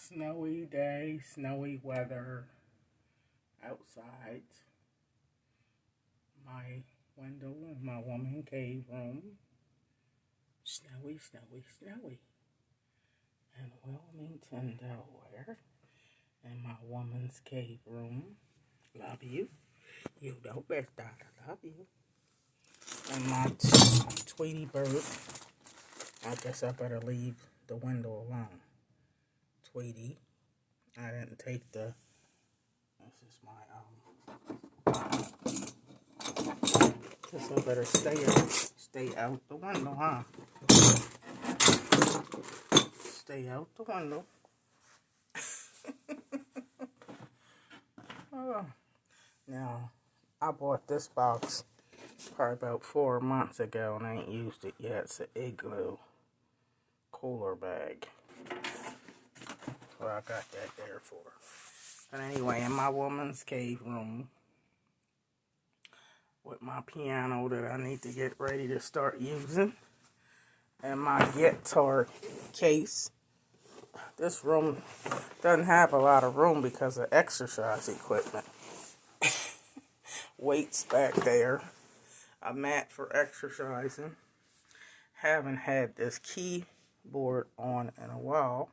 Snowy day, snowy weather outside my window in my woman cave room. Snowy, snowy, snowy. In Wilmington, Delaware, in my woman's cave room. Love you. You know best, Donna. Love you. And my Tweety bird. I guess I better leave the window alone. Tweety. I didn't take the. This is my Guess I better stay out the window, huh? Stay out the window. Oh. Now, I bought this box probably about 4 months ago and I ain't used it yet. It's an Igloo cooler bag. Well, I got that there for. But anyway, in my woman's cave room with my piano that I need to get ready to start using and my guitar case. This room doesn't have a lot of room because of exercise equipment. Weights back there. A mat for exercising. Haven't had this keyboard on in a while.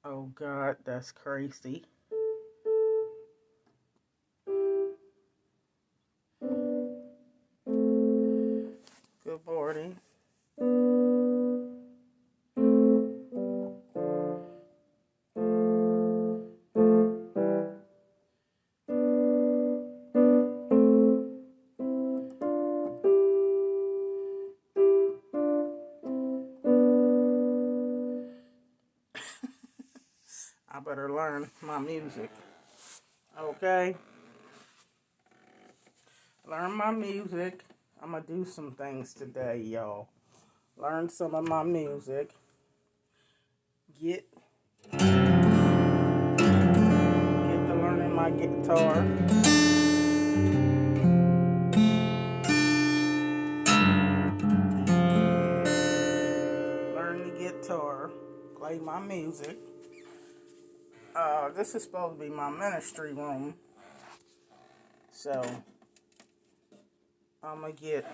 Oh God, that's crazy. Good morning. I better learn my music. Okay? Learn my music. I'm going to do some things today, y'all. Learn some of my music. Get to learning my guitar. Learn the guitar. Play my music. This is supposed to be my ministry room. So, I'm going to get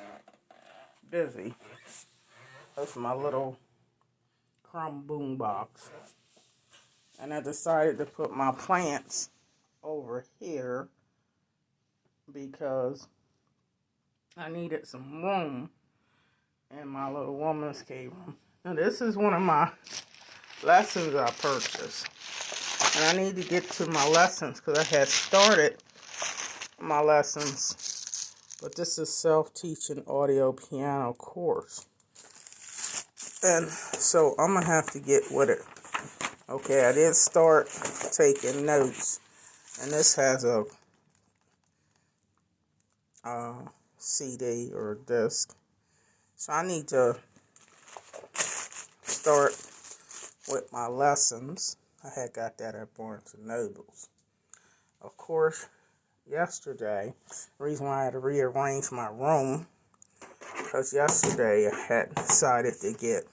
busy. That's my little crumb boom box. And I decided to put my plants over here because I needed some room in my little woman's cave room. Now, this is one of my lessons I purchased. And I need to get to my lessons because I had started my lessons. But this is self-teaching audio piano course. And so I'm going to have to get with it. Okay, I did start taking notes. And this has a CD or a disc. So I need to start with my lessons. I had got that at Barnes & Nobles. Of course, yesterday, the reason why I had to rearrange my room, because yesterday I had decided to get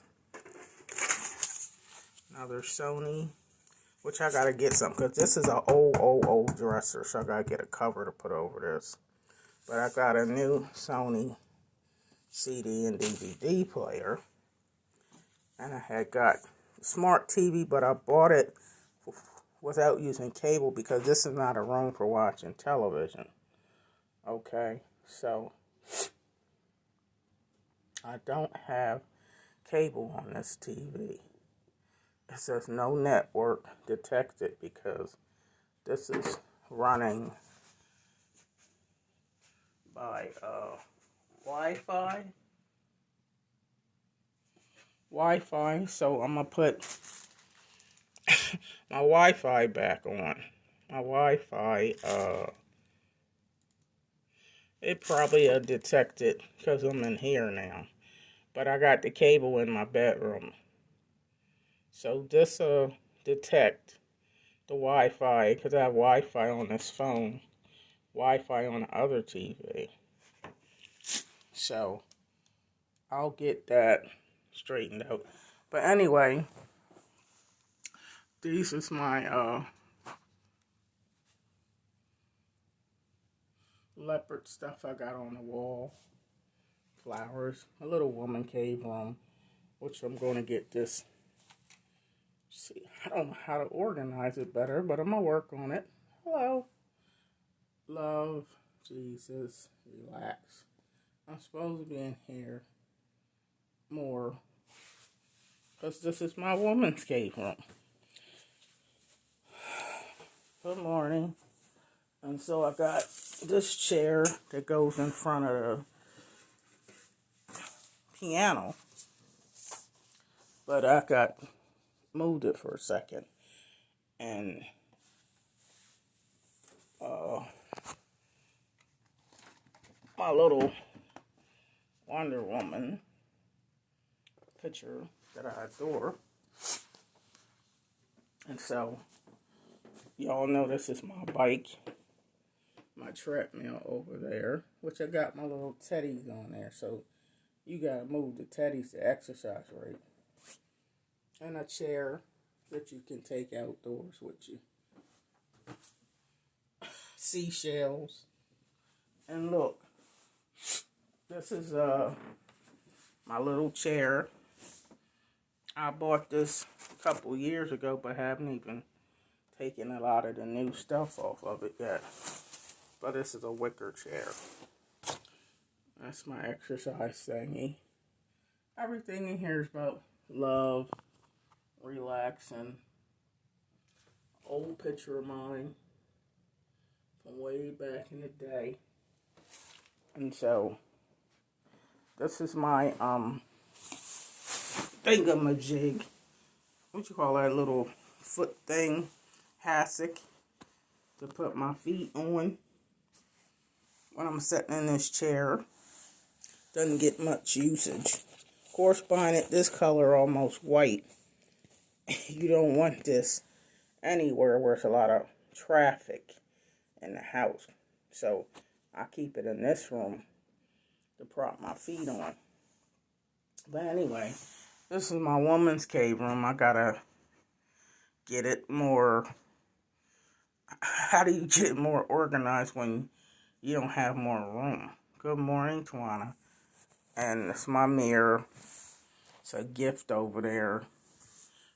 another Sony, which I gotta get something, because this is an old dresser, so I gotta get a cover to put over this. But I got a new Sony CD and DVD player, and I had got smart TV, but I bought it without using cable because this is not a room for watching television. Okay, so I don't have cable on this TV. It says no network detected because this is running by Wi-Fi, so I'm going to put my Wi-Fi back on. My Wi-Fi, it probably detected because I'm in here now. But I got the cable in my bedroom. So this detect the Wi-Fi, because I have Wi-Fi on this phone, Wi-Fi on the other TV. So I'll get that straightened out. But anyway, These is my leopard stuff I got on the wall. Flowers. A little woman cave room, which I'm going to get this. See, I don't know how to organize it better, but I'm going to work on it. Hello. Love, Jesus, relax. I'm supposed to be in here more because this is my woman's cave room. Good morning. And so I got this chair that goes in front of the piano, but I moved it for a second, and my little Wonder Woman picture that I adore, and so y'all know this is my bike, my treadmill over there, which I got my little teddies on there, so you gotta move the teddies to exercise, right? And a chair that you can take outdoors with you. Seashells. And look, this is my little chair. I bought this a couple years ago, but haven't even taken a lot of the new stuff off of it yet. But this is a wicker chair. That's my exercise thingy. Everything in here is about love, relaxing. Old picture of mine from way back in the day. And so, this is my thingamajig. What you call that little foot thing? Hassock to put my feet on when I'm sitting in this chair. Doesn't get much usage. Of course, buying it this color, almost white, you don't want this anywhere where there's a lot of traffic in the house. So I keep it in this room to prop my feet on. But anyway, this is my woman's cave room. I gotta get it more. How do you get more organized when you don't have more room? Good morning, Donna. And it's my mirror. It's a gift over there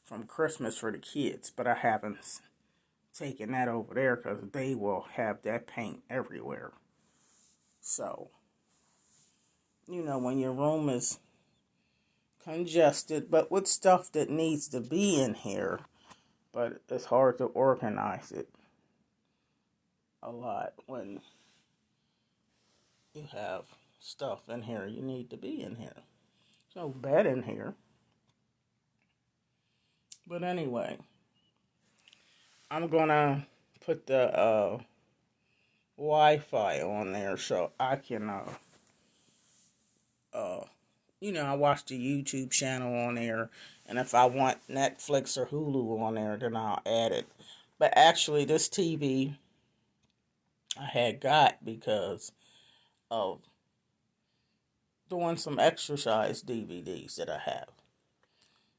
from Christmas for the kids, but I haven't taken that over there because they will have that paint everywhere. So, you know, when your room is congested, but with stuff that needs to be in here, but it's hard to organize it a lot when you have stuff in here you need to be in here. There's no bed in here. But anyway, I'm gonna put the Wi-Fi on there so I can you know, I watch the YouTube channel on there, and if I want Netflix or Hulu on there, then I'll add it. But actually, this TV I had got because of doing some exercise DVDs that I have.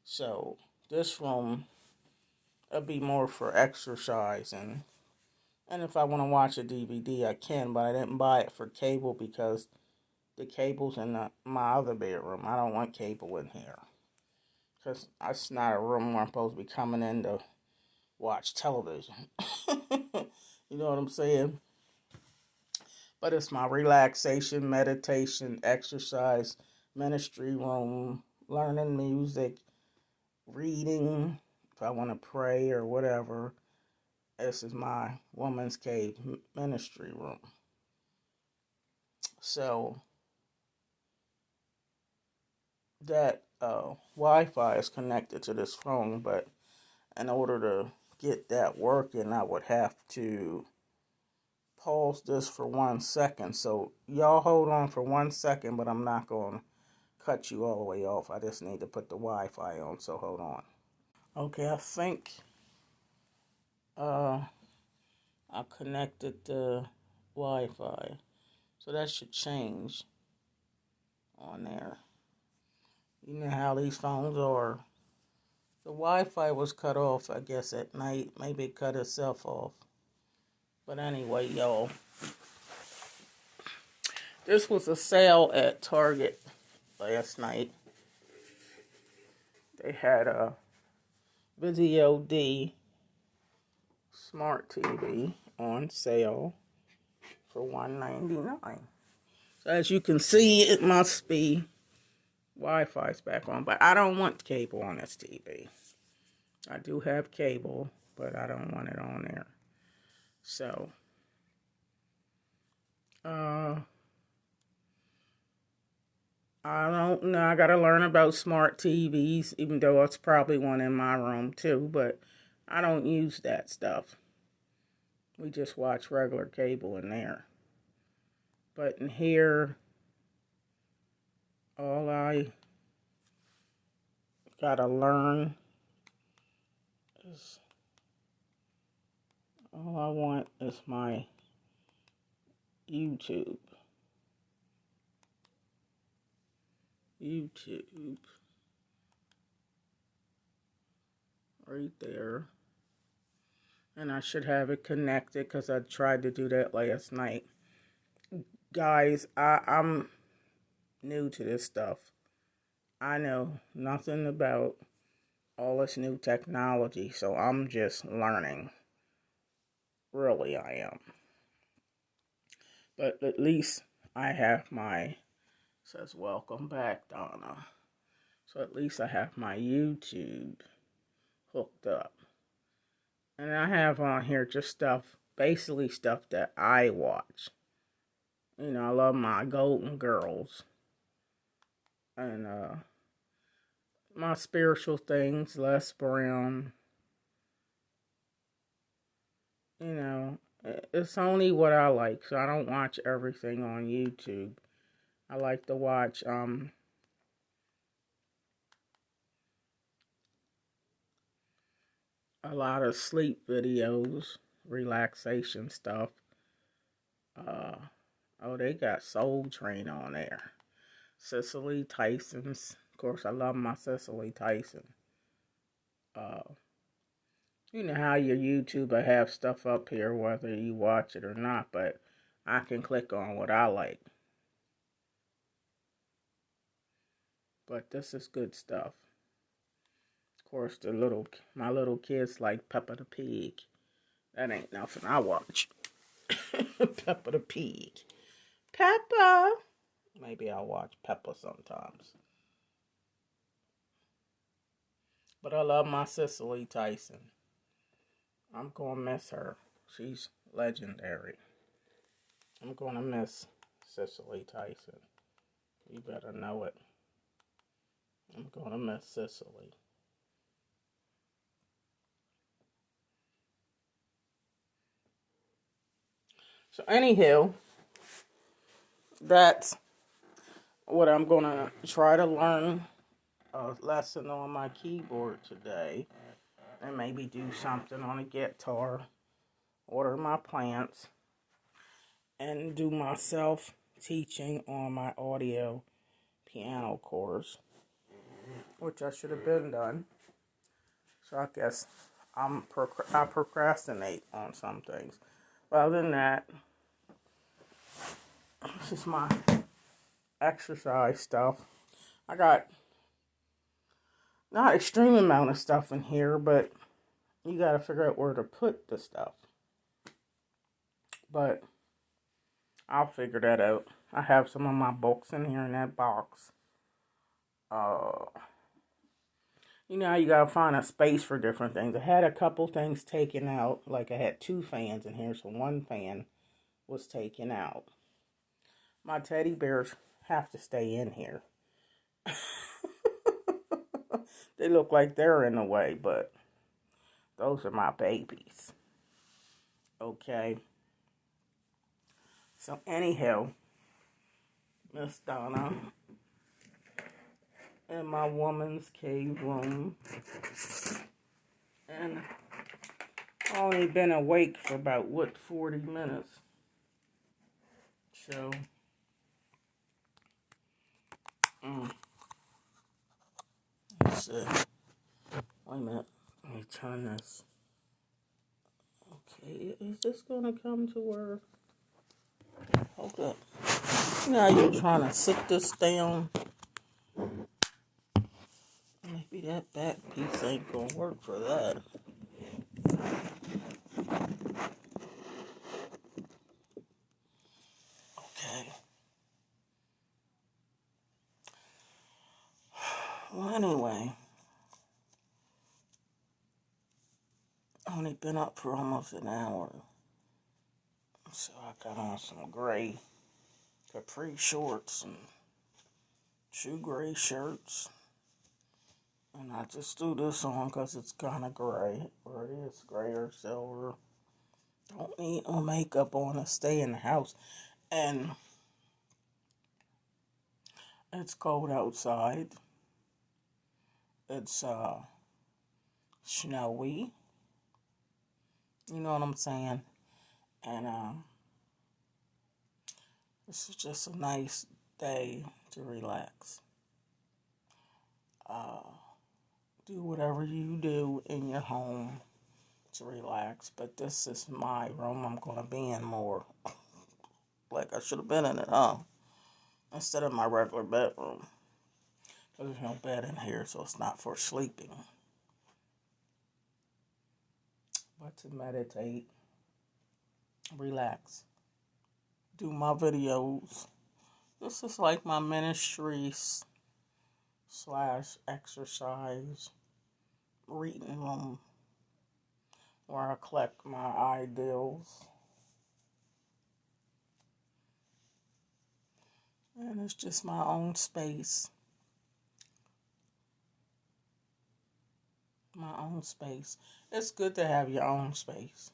So this room will be more for exercise, and if I want to watch a DVD, I can, but I didn't buy it for cable because the cable's in my other bedroom. I don't want cable in here because it's not a room where I'm supposed to be coming in to watch television. You know what I'm saying? But it's my relaxation, meditation, exercise, ministry room, learning music, reading, if I want to pray or whatever. This is my woman's cave ministry room. So that Wi-Fi is connected to this phone, but in order to get that working, I would have to pause this for 1 second. So y'all hold on for 1 second, but I'm not going to cut you all the way off. I just need to put the Wi-Fi on, so hold on. Okay, I think I connected the Wi-Fi, so that should change on there. You know how these phones are. The The Wi-Fi was cut off, I guess, at night. Maybe it cut itself off. But anyway, y'all. This was a sale at Target last night. They had a Video D smart TV on sale for $199. So as you can see, it must be Wi-Fi's back on. But I don't want cable on this TV. I do have cable, but I don't want it on there. So, I don't know. I gotta learn about smart TVs, even though it's probably one in my room too, but I don't use that stuff. We just watch regular cable in there. But in here, all I gotta learn is, all I want is my YouTube. Right there. And I should have it connected because I tried to do that last night. Guys, I'm new to this stuff. I know nothing about all this new technology, so I'm just learning. Really, I am. But at least I have my, says welcome back, Donna. So at least I have my YouTube hooked up. And I have on here just stuff, basically stuff that I watch. You know, I love my Golden Girls. And my spiritual things, Les Brown. You know, it's only what I like, so I don't watch everything on YouTube. I like to watch a lot of sleep videos, relaxation stuff. Oh, they got Soul Train on there. Cicely Tyson's. Of course, I love my Cicely Tyson. You know how your YouTuber have stuff up here, whether you watch it or not, but I can click on what I like. But this is good stuff. Of course, my little kids like Peppa the Pig. That ain't nothing I watch. Peppa the Pig. Peppa. Maybe I'll watch Peppa sometimes. But I love my Cicely Tyson. I'm going to miss her. She's legendary. I'm going to miss Cicely Tyson. You better know it. I'm going to miss Cicely. So anywho, that's what I'm going to try to learn a lesson on my keyboard today. And maybe do something on a guitar. Order my plants. And do my self-teaching on my audio piano course. Which I should have been done. So I guess I procrastinate on some things. But other than that, this is my exercise stuff. I got not extreme amount of stuff in here, but you got to figure out where to put the stuff. But I'll figure that out. I have some of my books in here in that box. You know how you gotta find a space for different things. I had a couple things taken out. Like I had 2 fans in here, so 1 fan was taken out. My teddy bears have to stay in here. They look like they're in the way, but those are my babies. Okay. So anyhow, Miss Donna in my woman's cave room. And I've only been awake for about, 40 minutes. So, let's see. Wait a minute. Let me turn this. Okay, is this gonna come to where? Hold up. Now you're trying to sit this down. Maybe that back piece ain't gonna work for that. Okay. Well, anyway, only been up for almost an hour. So I got on some gray capri shorts and 2 gray shirts. And I just threw this on because it's kind of gray. Or it is gray or silver. Don't need no makeup on to stay in the house. And it's cold outside. It's snowy. You know what I'm saying? And this is just a nice day to relax. Do whatever you do in your home to relax. But this is my room. I'm going to be in more. Like I should have been in it, huh? Instead of my regular bedroom. There's no bed in here, so it's not for sleeping. But to meditate, relax, do my videos. This is like my ministry / exercise reading room where I collect my ideals. And it's just my own space. My own space. It's good to have your own space.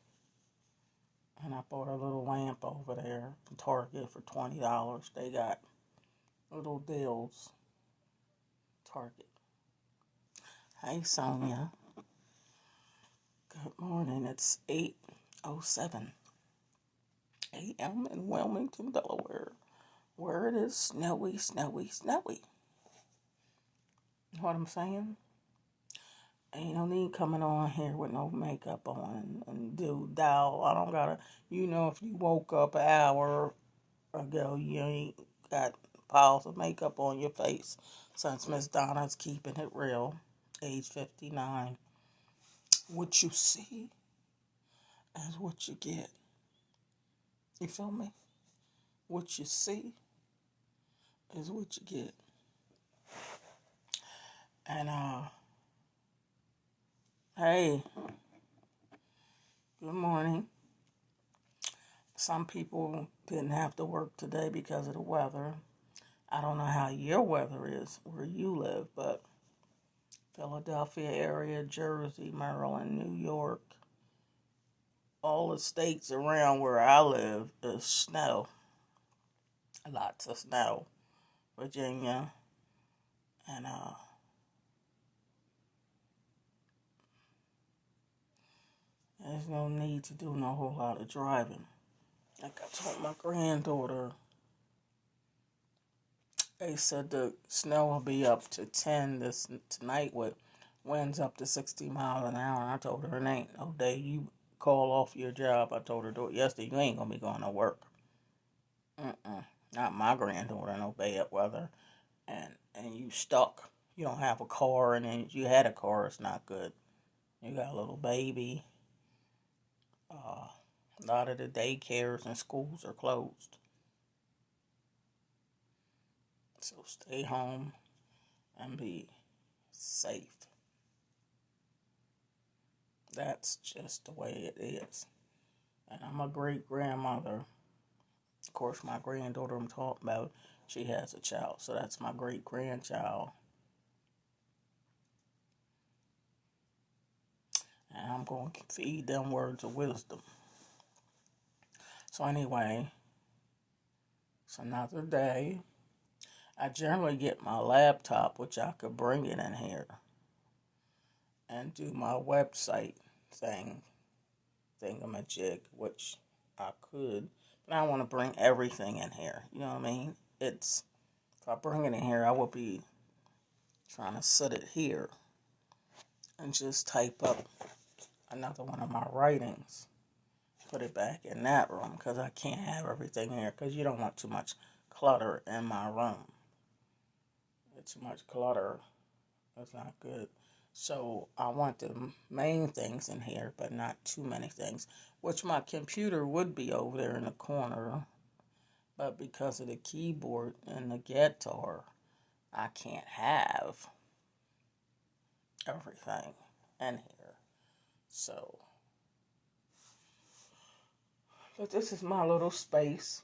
And I bought a little lamp over there from Target for $20. They got little deals. Target. Hey, Sonia. Good morning. It's 8:07 a.m. in Wilmington, Delaware, where it is snowy, snowy, snowy. You know what I'm saying? Ain't no need coming on here with no makeup on and do dial. I don't gotta, if you woke up an hour ago, you ain't got piles of makeup on your face. Since Miss Donna's keeping it real, age 59. What you see is what you get. You feel me? What you see is what you get. And, hey, good morning. Some people didn't have to work today because of the weather. I don't know how your weather is where you live, but Philadelphia area, Jersey, Maryland, New York, all the states around where I live is snow. Lots of snow. Virginia, and there's no need to do no whole lot of driving. Like I told my granddaughter, they said the snow will be up to 10 tonight with winds up to 60 miles an hour. And I told her it ain't no day you call off your job. I told her yesterday, you ain't gonna be going to work. Not my granddaughter, no bad weather. And you stuck. You don't have a car, and then you had a car, it's not good. You got a little baby. A lot of the daycares and schools are closed. So stay home and be safe. That's just the way it is. And I'm a great grandmother. Of course, my granddaughter I'm talking about, she has a child. So that's my great grandchild. And I'm going to feed them words of wisdom. So anyway, it's another day. I generally get my laptop, which I could bring it in here, and do my website thingamajig, which I could. But I want to bring everything in here. You know what I mean? If I bring it in here, I will be trying to set it here. and just type up another one of my writings. Put it back in that room because I can't have everything here because you don't want too much clutter in my room. Too much clutter. That's not good. So I want the main things in here, but not too many things. Which my computer would be over there in the corner. But because of the keyboard and the guitar, I can't have everything in here. So, but this is my little space.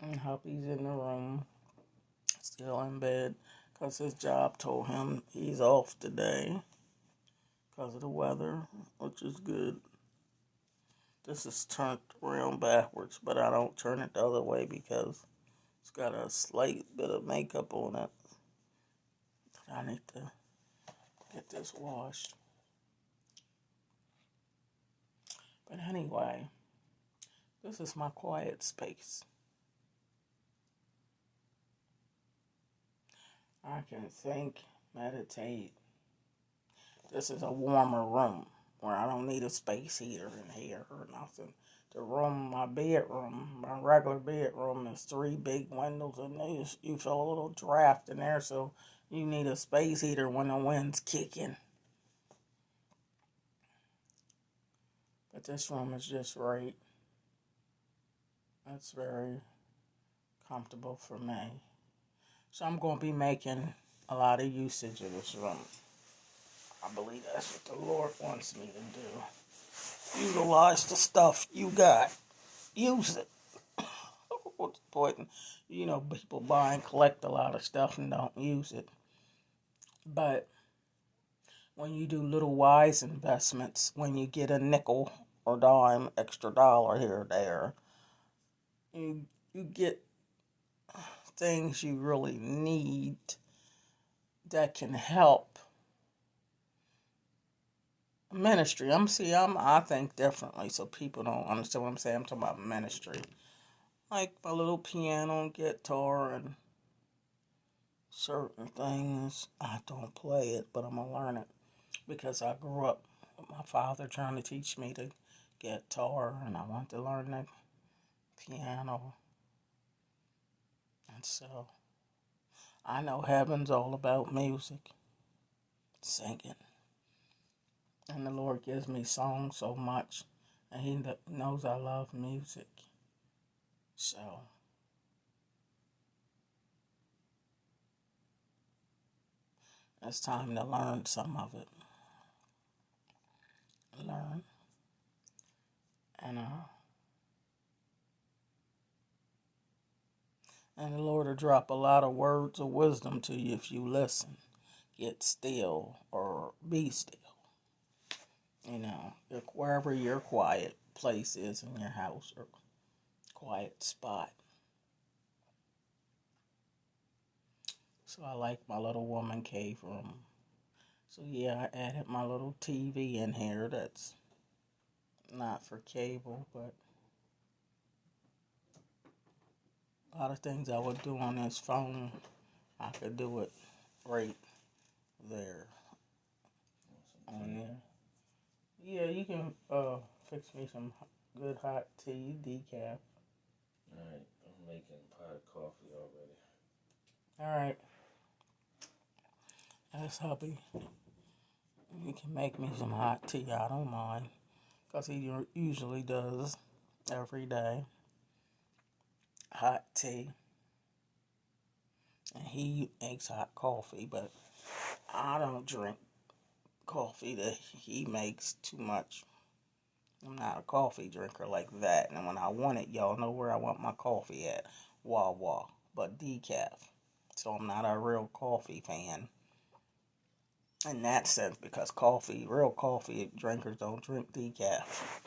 And hubby's in the room, still in bed, because his job told him he's off today because of the weather, which is good. This is turned around backwards, but I don't turn it the other way because it's got a slight bit of makeup on it. I need to get this washed. But anyway, this is my quiet space. I can think, meditate. This is a warmer room where I don't need a space heater in here or nothing. The room, my bedroom, my regular bedroom is 3 big windows and you feel a little draft in there, so you need a space heater when the wind's kicking. But this room is just right. It's very comfortable for me. So I'm going to be making a lot of usage of this room. I believe that's what the Lord wants me to do. Utilize the stuff you got. Use it. What's the point? You know, people buy and collect a lot of stuff and don't use it. But when you do little wise investments, when you get a nickel or dime, extra dollar here or there, you get things you really need that can help ministry. I think differently, so people don't understand what I'm saying. I'm talking about ministry. Like my little piano and guitar and certain things. I don't play it, but I'm going to learn it because I grew up with my father trying to teach me the guitar, and I want to learn the piano. And so I know heaven's all about music, singing. And the Lord gives me songs so much, and He knows I love music. So it's time to learn some of it. Learn. And the Lord will drop a lot of words of wisdom to you if you listen. Get still or be still. You know, wherever your quiet place is in your house or quiet spot. So I like my little woman cave room. So yeah, I added my little TV in here that's not for cable, but a lot of things I would do on this phone, I could do it right there on there. Yeah, you can fix me some good hot tea, decaf. Alright, I'm making a pot of coffee already. Alright. That's hubby. You can make me some hot tea, I don't mind. Because he usually does every day. Hot tea. And he makes hot coffee, but I don't drink coffee that he makes too much. I'm not a coffee drinker like that. And when I want it, y'all know where I want my coffee at. Wawa. But decaf. So I'm not a real coffee fan. In that sense, because real coffee drinkers don't drink decaf.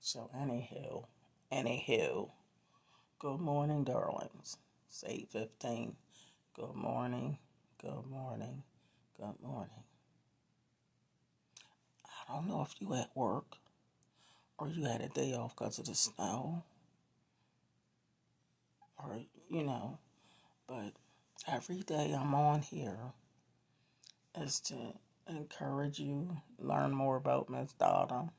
So anywho, good morning, darlings. It's 8:15. Good morning, good morning, good morning. I don't know if you at work or you had a day off because of the snow, or, but every day I'm on here is to encourage you, learn more about Miss Donna.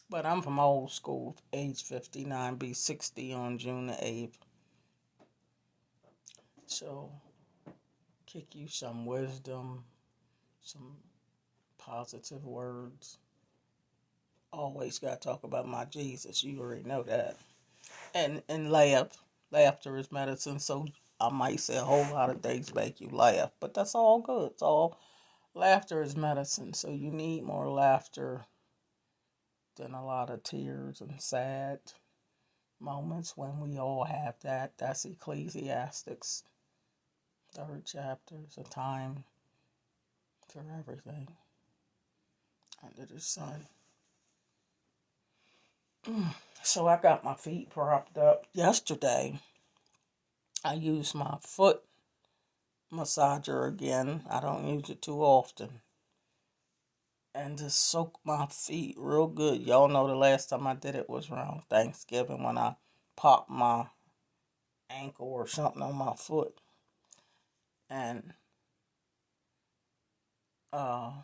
But I'm from old school, age 59, be 60 on June the 8th. So, kick you some wisdom, some positive words. Always got to talk about my Jesus. You already know that. And laugh. Laughter is medicine. So I might say a whole lot of things make you laugh. But that's all good. It's all laughter is medicine. So you need more laughter than a lot of tears and sad moments when we all have that. That's Ecclesiastics, 3rd chapter. It's a time for everything under the sun. So I got my feet propped up. Yesterday, I used my foot massager again. I don't use it too often. And just soak my feet real good. Y'all know the last time I did it was around Thanksgiving when I popped my ankle or something on my foot. And I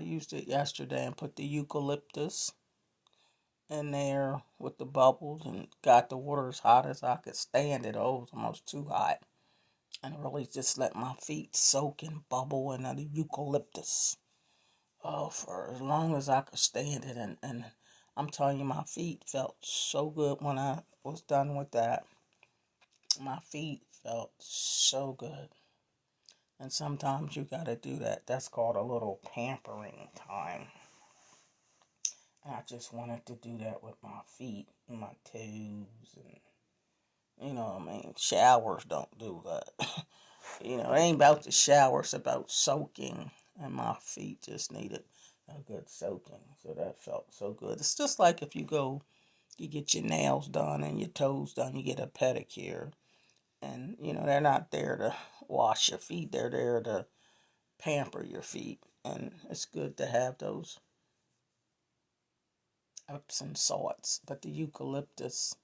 used it yesterday and put the eucalyptus in there with the bubbles and got the water as hot as I could stand it. Oh, it was almost too hot. And really just let my feet soak and bubble in the eucalyptus. Oh, for as long as I could stand it. And I'm telling you, my feet felt so good when I was done with that. My feet felt so good. And sometimes you got to do that. That's called a little pampering time. And I just wanted to do that with my feet and my toes. And, showers don't do that. It ain't about the shower. It's about soaking. And my feet just needed a good soaking. So that felt so good. It's just like if you get your nails done and your toes done, you get a pedicure. And, they're not there to wash your feet. They're there to pamper your feet. And it's good to have those Epsom salts. But the eucalyptus,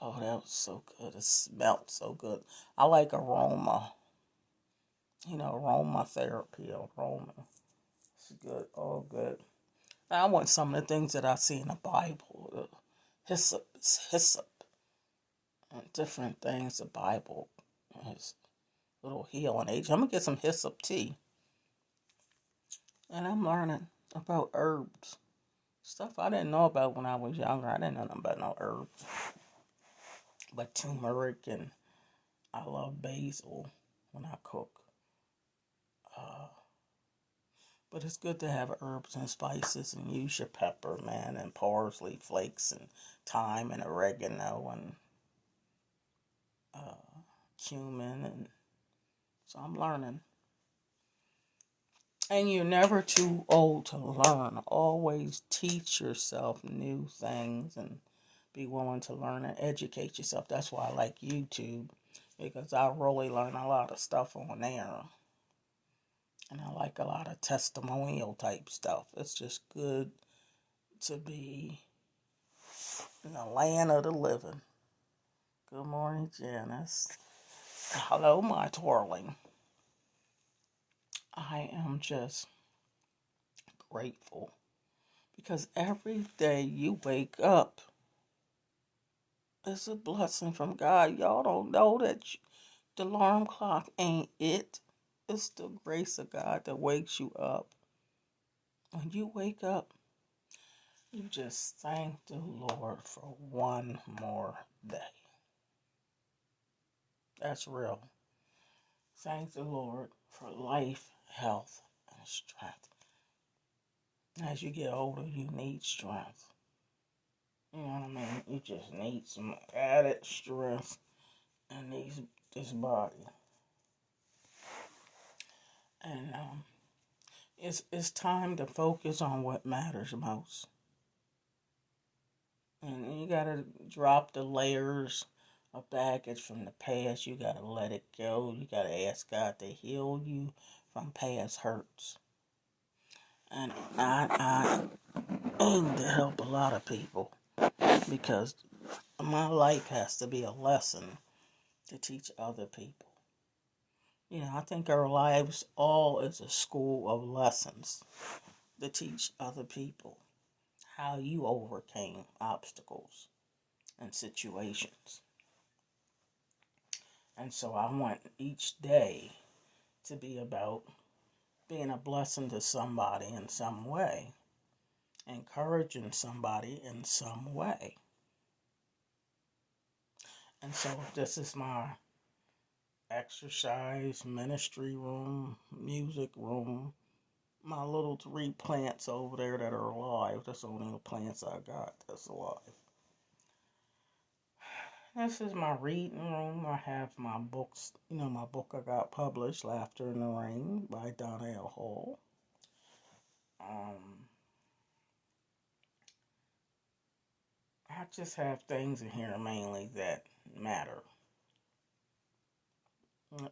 oh, that was so good. It smelled so good. I like aroma. Aromatherapy, aroma. It's good, all good. I want some of the things that I see in the Bible. Hyssop, and different things. The Bible has little healing agent. I'm going to get some hyssop tea. And I'm learning about herbs. Stuff I didn't know about when I was younger. I didn't know nothing about no herbs. But turmeric, and I love basil when I cook. But it's good to have herbs and spices and use your pepper, man, and parsley flakes and thyme and oregano and cumin. And so I'm learning. And you're never too old to learn. Always teach yourself new things and be willing to learn and educate yourself. That's why I like YouTube, because I really learn a lot of stuff on there. And I like a lot of testimonial type stuff. It's just good to be in the land of the living. Good morning, Janice. Hello, my darling. I am just grateful because every day you wake up is a blessing from God. Y'all don't know that the alarm clock ain't it. It's the grace of God that wakes you up. When you wake up, you just thank the Lord for one more day. That's real. Thank the Lord for life, health, and strength. As you get older, you need strength. You know what I mean? You just need some added strength in this body. And it's time to focus on what matters most. And you gotta drop the layers of baggage from the past. You gotta let it go. You gotta ask God to heal you from past hurts. And I aim to help a lot of people because My life has to be a lesson to teach other people. I think our lives all is a school of lessons to teach other people how you overcame obstacles and situations. And so I want each day to be about being a blessing to somebody in some way, encouraging somebody in some way. And so this is my exercise, ministry room, music room, my little 3 plants over there that are alive. That's the only plants I got that's alive. This is my reading room. I have my books, my book I got published, Laughter in the Rain by Donna Hall. I just have things in here mainly that matter,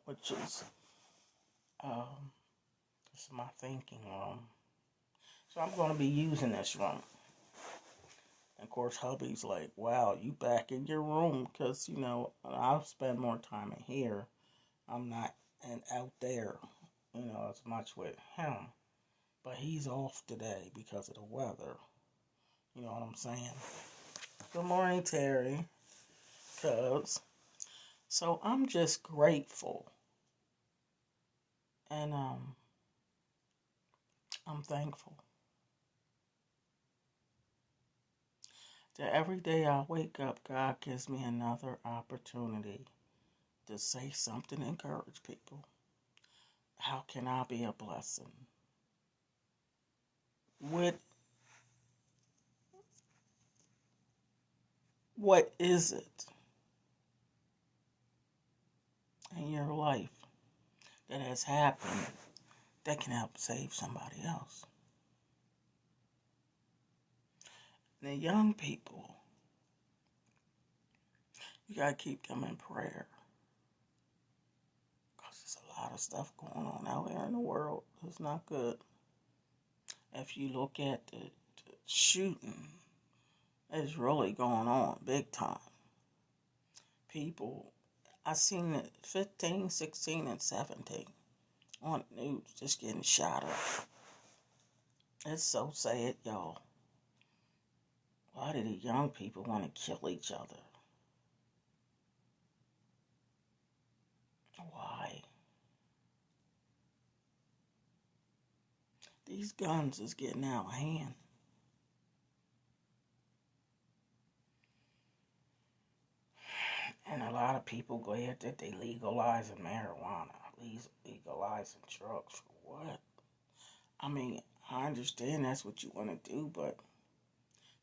which is this is my thinking room. So I'm going to be using this room. And of course, hubby's like, wow, you back in your room, because, I'll spend more time in here. I'm not out there, as much with him. But he's off today because of the weather. You know what I'm saying? Good morning, Terry. So I'm just grateful. And I'm thankful that every day I wake up, God gives me another opportunity to say something to encourage people. How can I be a blessing? What is it in your life that has happened that can help save somebody else? The young people, you gotta keep them in prayer, because there's a lot of stuff going on out here in the world. It's not good. If you look at the shooting, it's really going on big time. People, I seen it 15, 16, and 17 on the news just getting shot up. It's so sad, y'all. Why do the young people want to kill each other? Why? These guns is getting out of hand. And a lot of people glad that they legalizing marijuana, legalizing drugs. For what? I mean, I understand that's what you want to do, but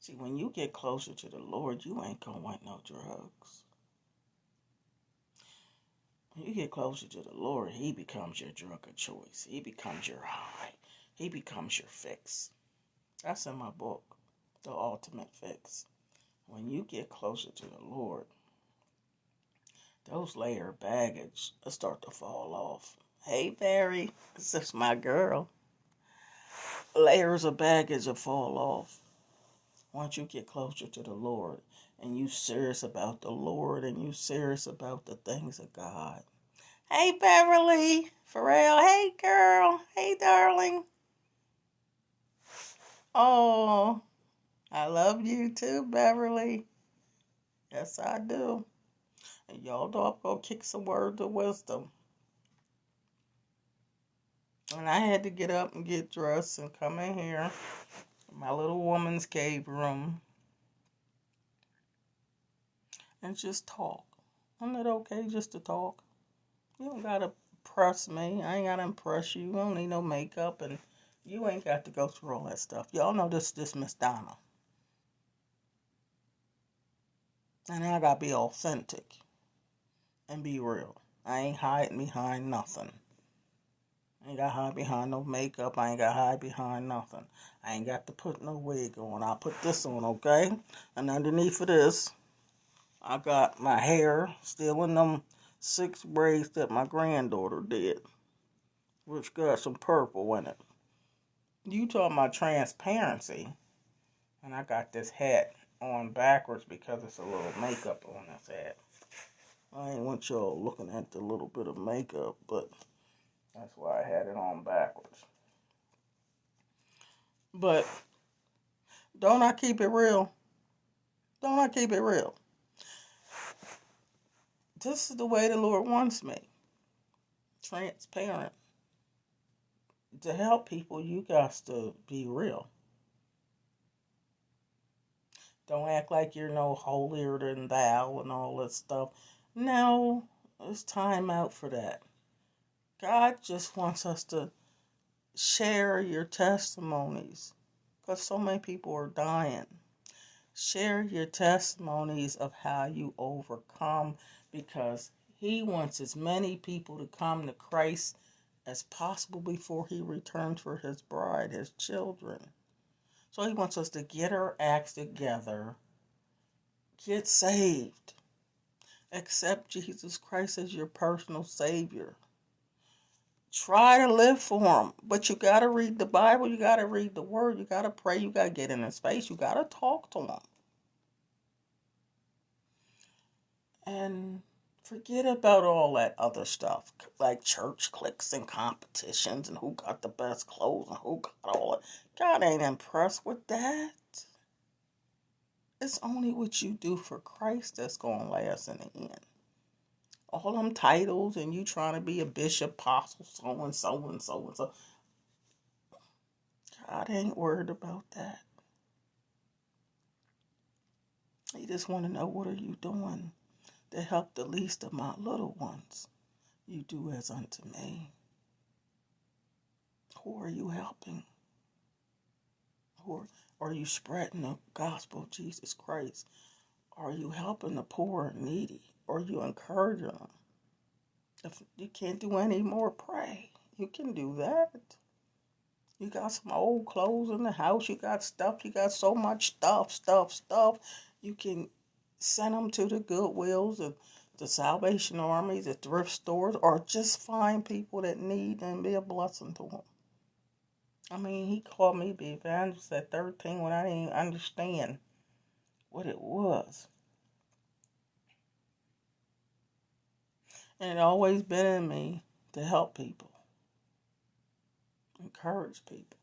see, when you get closer to the Lord, you ain't gonna want no drugs. When you get closer to the Lord, He becomes your drug of choice. He becomes your high. He becomes your fix. That's in my book, The Ultimate Fix. When you get closer to the Lord, those layer of baggage will start to fall off. Hey, Barry, this is my girl. Layers of baggage will fall off once you get closer to the Lord, and you serious about the Lord, and you serious about the things of God. Hey, Beverly, Pharrell, hey, girl, hey, darling. Oh, I love you too, Beverly. Yes, I do. And y'all know I'm going to kick some words of wisdom. And I had to get up and get dressed and come in here, my little woman's cave room, and just talk. Isn't it okay just to talk? You don't got to impress me. I ain't got to impress you. You don't need no makeup, and you ain't got to go through all that stuff. Y'all know this Miss Donna. And I got to be authentic and be real. I ain't hiding behind nothing. I ain't got to hide behind no makeup. I ain't got to hide behind nothing. I ain't got to put no wig on. I'll put this on, okay? And underneath of this, I got my hair still in them 6 braids that my granddaughter did, which got some purple in it. You talking about transparency, and I got this hat on backwards because it's a little makeup on this head. I ain't want y'all looking at the little bit of makeup, but that's why I had it on backwards. But don't I keep it real? Don't I keep it real? This is the way the Lord wants me. Transparent. To help people, you got to be real. Don't act like you're no holier than thou and all that stuff. No, it's time out for that. God just wants us to share your testimonies because so many people are dying. Share your testimonies of how you overcome because He wants as many people to come to Christ as possible before He returns for His bride, His children. So He wants us to get our acts together, get saved, accept Jesus Christ as your personal Savior. Try to live for Him, but you got to read the Bible, you got to read the Word, you got to pray, you got to get in His face, you got to talk to Him. And forget about all that other stuff, like church cliques and competitions and who got the best clothes and who got all it. God ain't impressed with that. It's only what you do for Christ that's going to last in the end. All them titles and you trying to be a bishop, apostle, so and so and so and so. God ain't worried about that. He just want to know, what are you doing to help the least of my little ones? You do as unto me. Who are you helping? Who are you spreading the gospel of Jesus Christ? Are you helping the poor and needy? Are you encouraging them? If you can't do any more, pray. You can do that. You got some old clothes in the house. You got stuff. You got so much stuff. You can send them to the Goodwills and the Salvation Armies, the thrift stores, or just find people that need and be a blessing to them. I mean, He called me to be evangelist at 13 when I didn't even understand what it was. And it always been in me to help people, encourage people.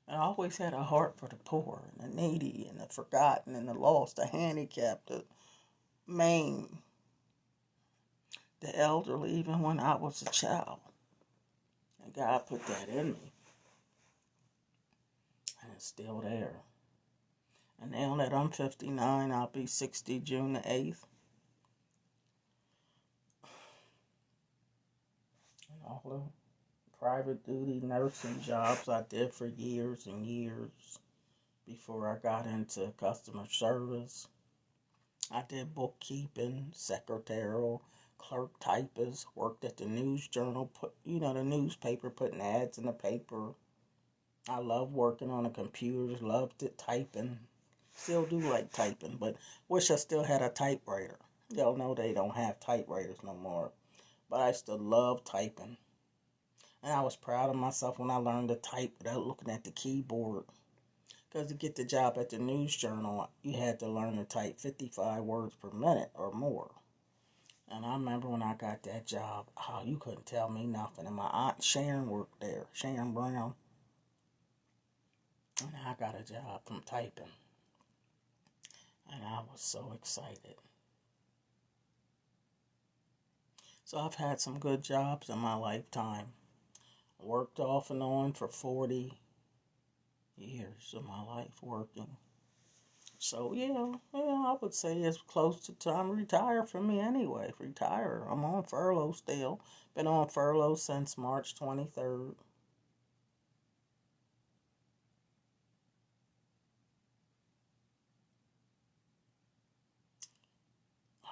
And I always had a heart for the poor and the needy and the forgotten and the lost, the handicapped, the maimed, the elderly, even when I was a child. And God put that in me. And it's still there. And now that I'm 59, I'll be 60 June the 8th. And all the private duty nursing jobs I did for years and years before I got into customer service. I did bookkeeping, secretarial, clerk typist, worked at the news journal, the newspaper, putting ads in the paper. I love working on the computers, loved it typing. Still do like typing, but wish I still had a typewriter. Y'all know they don't have typewriters no more. But I still love typing. And I was proud of myself when I learned to type without looking at the keyboard. Because to get the job at the news journal, you had to learn to type 55 words per minute or more. And I remember when I got that job, you couldn't tell me nothing. And my aunt Sharon worked there, Sharon Brown. And I got a job from typing. And I was so excited. So I've had some good jobs in my lifetime. Worked off and on for 40 years of my life working. So yeah, I would say it's close to time to retire for me anyway. Retire. I'm on furlough still. Been on furlough since March 23rd.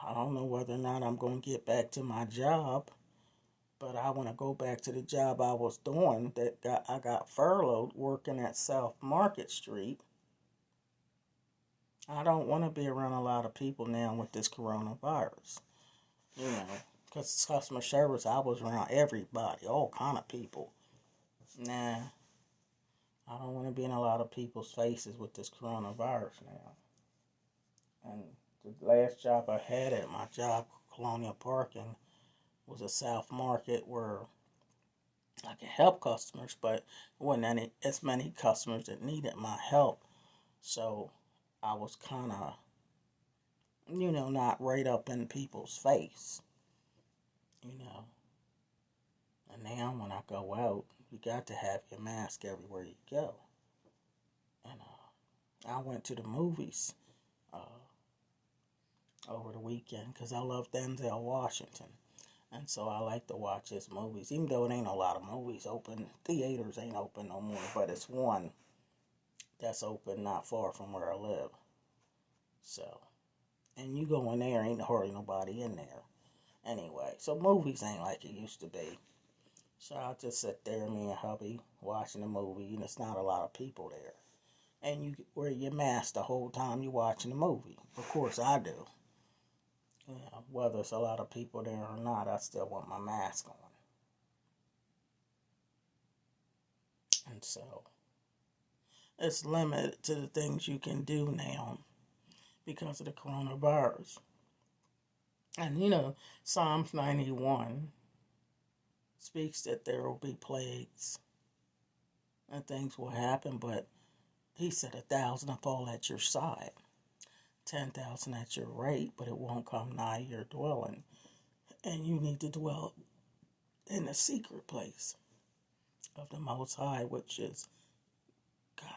I don't know whether or not I'm going to get back to my job, but I want to go back to the job I was doing I got furloughed working at South Market Street. I don't want to be around a lot of people now with this coronavirus. Because customer service, I was around everybody, all kind of people. Nah, I don't want to be in a lot of people's faces with this coronavirus now. And the last job I had at my job, Colonial Parking, was a South Market where I could help customers, but it wasn't as many customers that needed my help. So I was kind of, not right up in people's face, you know. And now when I go out, you got to have your mask everywhere you go. And I went to the movies uh, over the weekend because I love Denzel Washington. And so I like to watch his movies, even though it ain't a lot of movies open. Theaters ain't open no more, but it's one that's open not far from where I live. So, and you go in there, ain't hardly nobody in there. Anyway, so movies ain't like it used to be. So I'll just sit there, me and hubby, watching the movie, and it's not a lot of people there. And you wear your mask the whole time you're watching the movie. Of course I do. Whether it's a lot of people there or not, I still want my mask on. And so, it's limited to the things you can do now because of the coronavirus. And Psalms 91 speaks that there will be plagues and things will happen, but he said 1,000 will fall at your side, 10,000 at your right, but it won't come nigh your dwelling. And you need to dwell in the secret place of the Most High, which is God.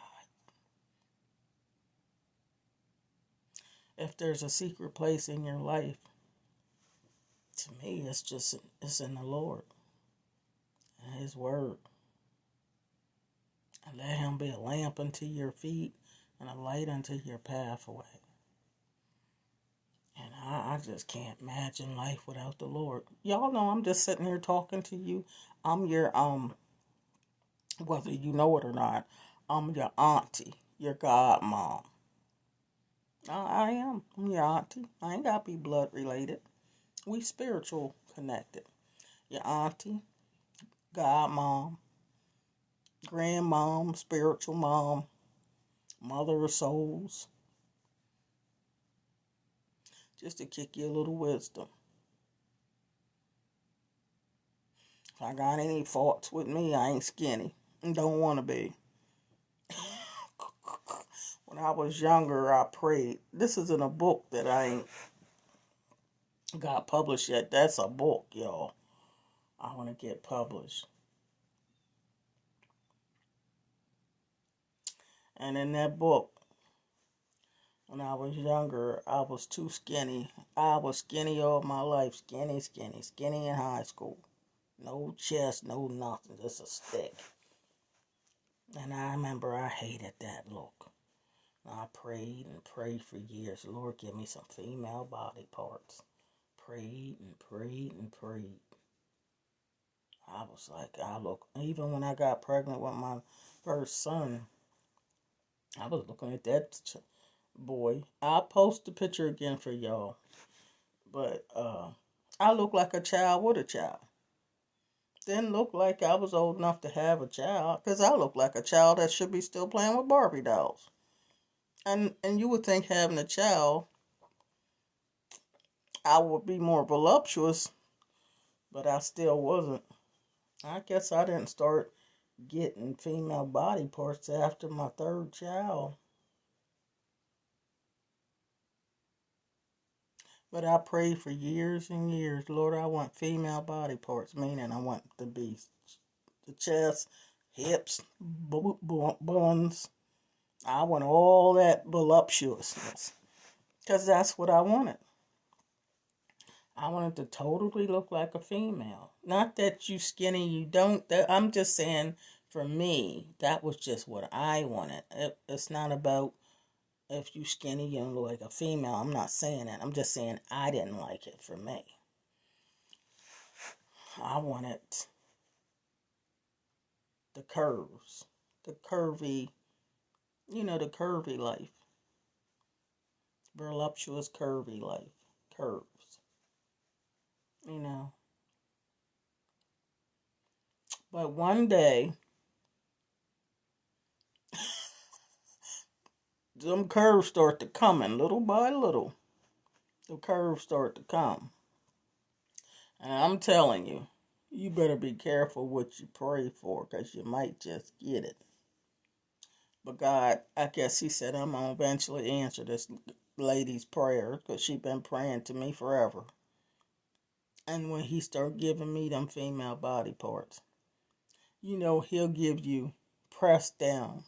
If there's a secret place in your life, to me, it's in the Lord and His Word. And let Him be a lamp unto your feet and a light unto your pathway. And I just can't imagine life without the Lord. Y'all know I'm just sitting here talking to you. I'm your, whether you know it or not, I'm your auntie, your godmom. I am. I'm your auntie. I ain't got to be blood related. We spiritual connected. Your auntie, godmom, grandmom, spiritual mom, mother of souls. Just to kick you a little wisdom. If I got any faults with me, I ain't skinny and don't want to be. When I was younger, I prayed. This isn't a book that I ain't got published yet. That's a book, y'all. I want to get published. And in that book, when I was younger, I was too skinny. I was skinny all my life. Skinny, skinny, skinny in high school. No chest, no nothing, just a stick. And I remember I hated that look. I prayed and prayed for years. Lord, give me some female body parts. Prayed and prayed and prayed. I was like, even when I got pregnant with my first son, I was looking at that boy. I'll post the picture again for y'all. But I look like a child with a child. Didn't look like I was old enough to have a child, because I look like a child that should be still playing with Barbie dolls. And you would think having a child, I would be more voluptuous, but I still wasn't. I guess I didn't start getting female body parts after my third child. But I prayed for years and years, Lord, I want female body parts, meaning I want to be the chest, hips, buns. I want all that voluptuousness, because that's what I wanted. I wanted to totally look like a female. Not that you skinny, you don't. I'm just saying, for me, that was just what I wanted. It's not about if you skinny, you don't look like a female. I'm not saying that. I'm just saying I didn't like it for me. I wanted the curves, the curvy, the curvy life. Voluptuous, curvy life. Curves. You know. But one day, them curves start to coming little by little. The curves start to come. And I'm telling you, you better be careful what you pray for because you might just get it. But God, I guess he said I'm going to eventually answer this lady's prayers because she been praying to me forever. And when he start giving me them female body parts, you know, he'll give you pressed down,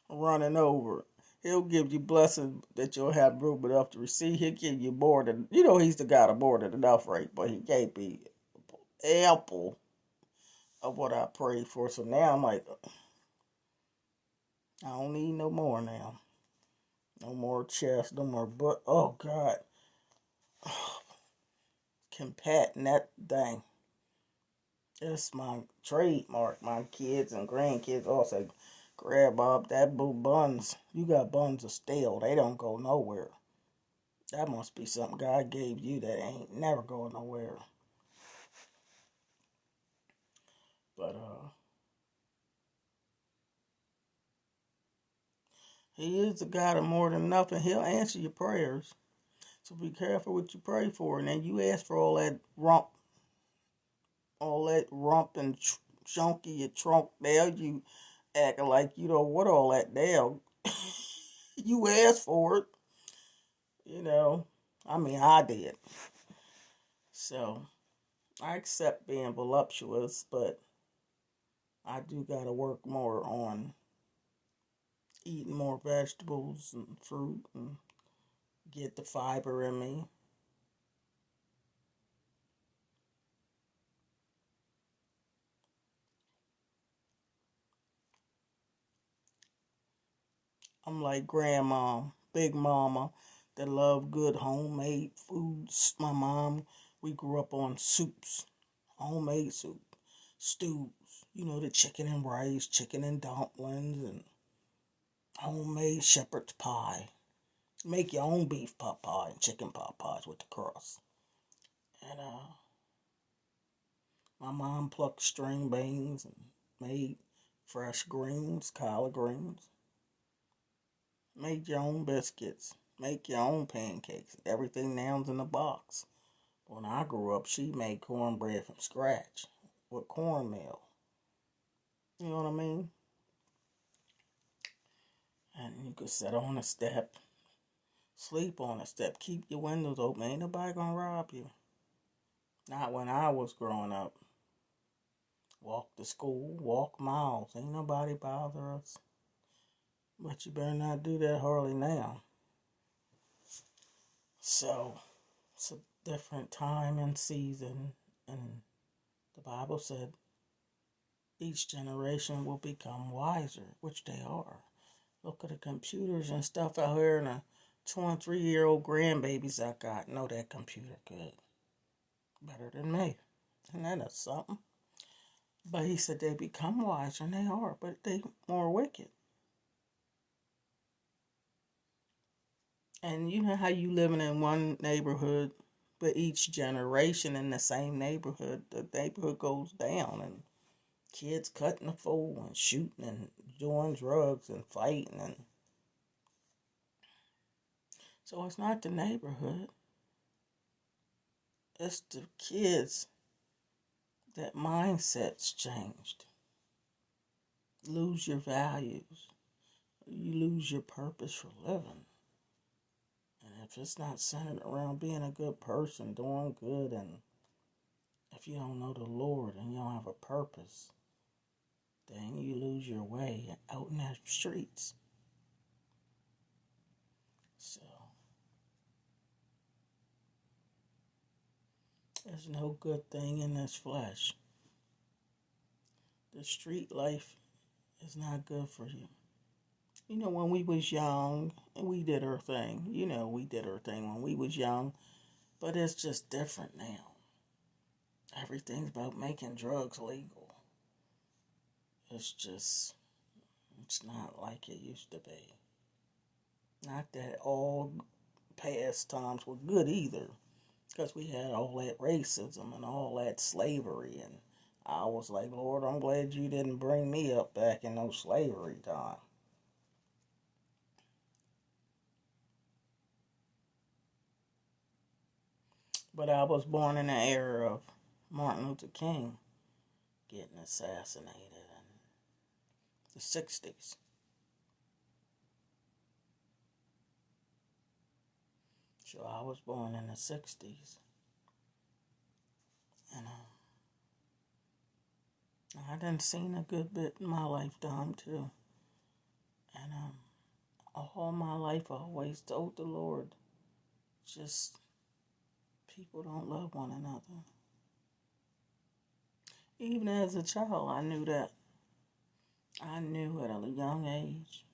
running over. He'll give you blessings that you'll have room enough to receive. He'll give you more than, you know, he's the God of more than enough, right? But he gave me ample of what I prayed for. So now I'm like, I don't need no more now. No more chest, no more butt. Oh, God. Compacting that thing. It's my trademark. My kids and grandkids also grab up that boo buns. You got buns of steel. They don't go nowhere. That must be something God gave you that ain't never going nowhere. But he is the God of more than enough, and he'll answer your prayers. So be careful what you pray for. And then you ask for all that rump and chunky your trunk there. You acting like you don't want all that there. You asked for it. You know, I mean, I did. So I accept being voluptuous, but I do got to work more on eating more vegetables and fruit and get the fiber in me. I'm like grandma, big mama, that love good homemade foods. My mom, we grew up on soups, homemade soup, stews. You know, the chicken and rice, chicken and dumplings, and homemade shepherd's pie. Make your own beef pot pie and chicken pot pies with the crust. And my mom plucked string beans and made fresh greens, collard greens. Make your own biscuits. Make your own pancakes. Everything now's in a box. When I grew up, she made cornbread from scratch with cornmeal. You know what I mean? And you could sit on a step, sleep on a step, keep your windows open. Ain't nobody gonna rob you. Not when I was growing up. Walk to school, walk miles. Ain't nobody bother us. But you better not do that hardly now. So, it's a different time and season. And the Bible said each generation will become wiser, which they are. Look at the computers and stuff out here and the 23-year-old grandbabies I got know that computer good. Better than me. And that is something. But he said they become wiser, and they are, but they more wicked. And you know how you living in one neighborhood, but each generation in the same neighborhood, the neighborhood goes down, and kids cutting the fool and shooting and doing drugs and fighting, and so it's not the neighborhood, it's the kids that mindsets changed. Lose your values, you lose your purpose for living. And if it's not centered around being a good person, doing good, and if you don't know the Lord and you don't have a purpose, then you lose your way out in the streets. So, there's no good thing in this flesh. The street life is not good for you. You know, when we was young, and we did our thing. You know, we did our thing when we was young. But it's just different now. Everything's about making drugs legal. It's not like it used to be. Not that all past times were good either. Because we had all that racism and all that slavery. And I was like, Lord, I'm glad you didn't bring me up back in those slavery times. But I was born in the era of Martin Luther King getting assassinated in the 60s. So I was born in the 60s. And I done seen a good bit in my lifetime too. And all my life I always told the Lord, just people don't love one another. Even as a child, I knew that. I knew at a young age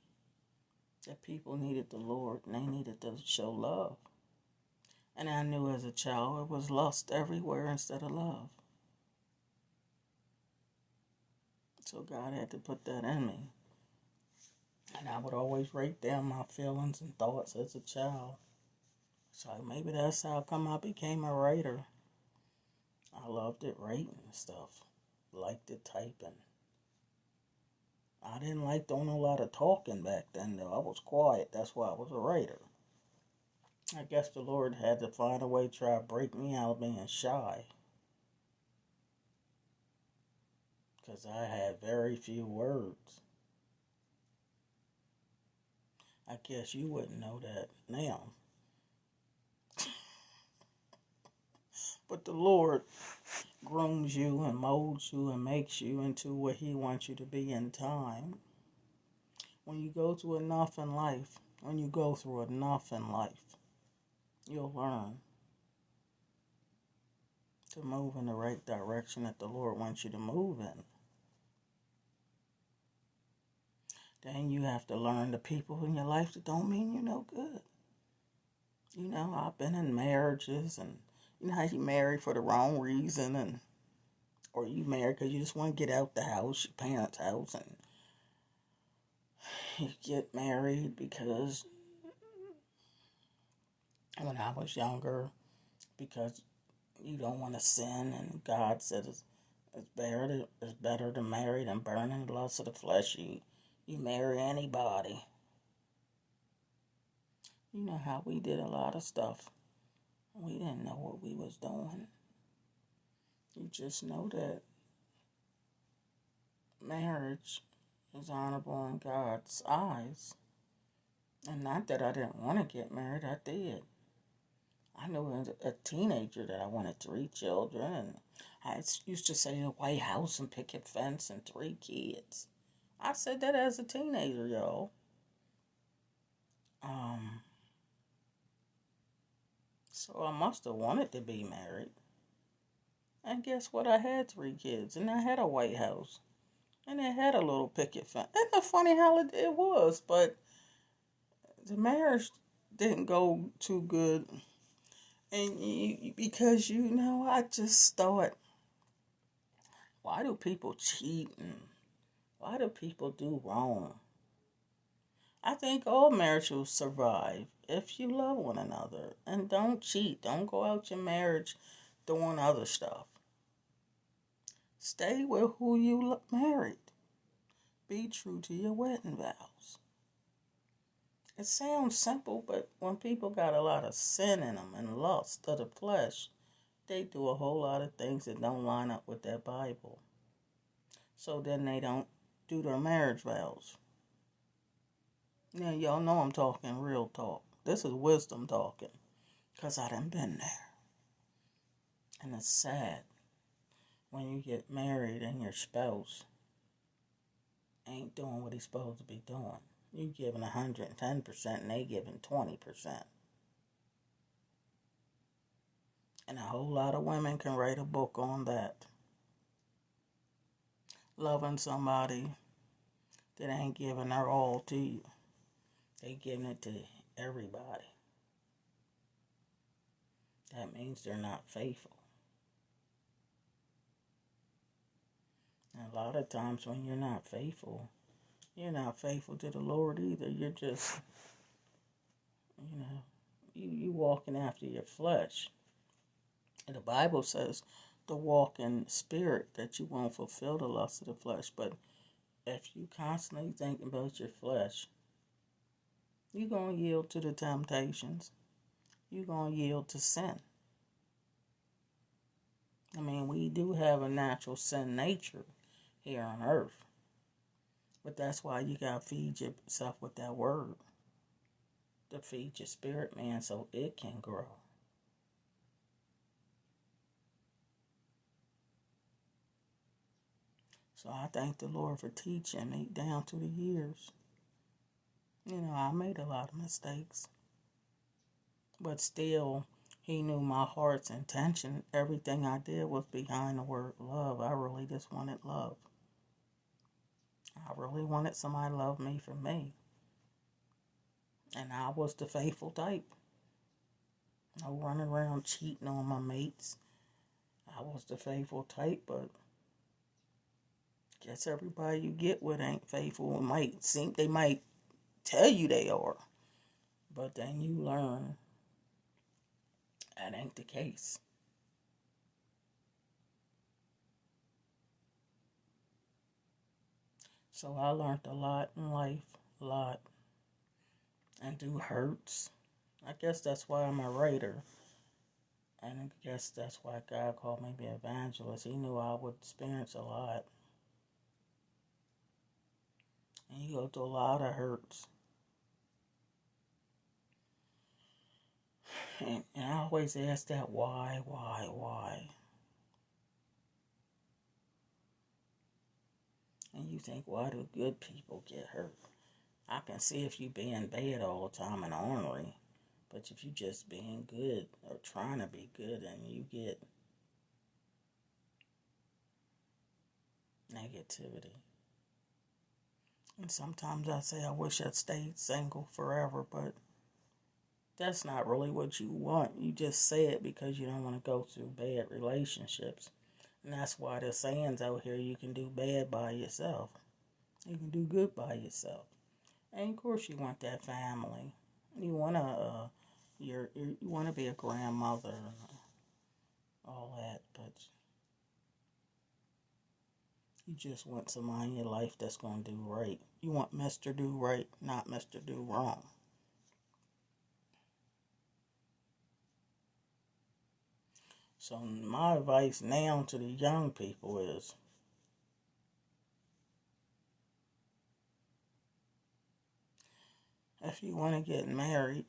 that people needed the Lord and they needed to show love. And I knew as a child it was lust everywhere instead of love. So God had to put that in me. And I would always write down my feelings and thoughts as a child. So maybe that's how come I became a writer. I loved it writing and stuff. Liked it typing. I didn't like doing a lot of talking back then though. I was quiet. That's why I was a writer. I guess the Lord had to find a way to try to break me out of being shy. Because I had very few words. I guess you wouldn't know that now. But the Lord grooms you and molds you and makes you into what He wants you to be in time. When you go through enough in life, you'll learn to move in the right direction that the Lord wants you to move in. Then you have to learn the people in your life that don't mean you no good. You know, I've been in marriages, and you know how you marry for the wrong reason, or you marry because you just want to get out the house, your parents' house, and you get married because when I was younger, because you don't want to sin, and God said it's better to marry than burn in the lust of the flesh. You marry anybody. You know how we did a lot of stuff. We didn't know what we was doing. You just know that marriage is honorable in God's eyes. And not that I didn't want to get married, I did. I knew as a teenager that I wanted 3 children, and I used to say a White House and picket fence and 3 kids. I said that as a teenager, y'all. So I must have wanted to be married. And guess what? I had 3 kids, and I had a White House, and it had a little picket fence. Isn't it funny how it was? But the marriage didn't go too good. And because, I just thought, why do people cheat and why do people do wrong? I think all marriage will survive if you love one another and don't cheat. Don't go out your marriage doing other stuff. Stay with who you married. Be true to your wedding vows. It sounds simple, but when people got a lot of sin in them and lust of the flesh, they do a whole lot of things that don't line up with their Bible. So then they don't do their marriage vows. Now, y'all know I'm talking real talk. This is wisdom talking, because I done been there. And it's sad when you get married and your spouse ain't doing what he's supposed to be doing. You giving 110% and they giving 20%. And a whole lot of women can write a book on that. Loving somebody that ain't giving their all to you. They giving it to everybody. That means they're not faithful. And a lot of times when you're not faithful to the Lord either. You're just, you walking after your flesh. And the Bible says to walk in spirit, that you won't fulfill the lust of the flesh. But if you constantly thinking about your flesh, you're going to yield to the temptations. You're going to yield to sin. I mean, we do have a natural sin nature here on earth. But that's why you got to feed yourself with that word. To feed your spirit, man, so it can grow. So I thank the Lord for teaching me down through the years. I made a lot of mistakes. But still, He knew my heart's intention. Everything I did was behind the word love. I really just wanted love. I really wanted somebody to love me for me. And I was the faithful type. No running around cheating on my mates. I was the faithful type, but guess everybody you get with ain't faithful. They might tell you they are, but then you learn that ain't the case. So I learned a lot in life, a lot, and through hurts. I guess that's why I'm a writer, and I guess that's why God called me the evangelist. He knew I would experience a lot, and you go through a lot of hurts. And I always ask that why? And you think, why do good people get hurt? I can see if you being bad all the time and ornery, but if you just being good or trying to be good and you get negativity. And sometimes I say I wish I'd stayed single forever, but that's not really what you want. You just say it because you don't want to go through bad relationships. And that's why there's sayings out here, you can do bad by yourself. You can do good by yourself. And of course you want that family. You want to you want to be a grandmother and all that, but you just want somebody in your life that's going to do right. You want Mr. Do Right, not Mr. Do Wrong. So my advice now to the young people is, if you want to get married,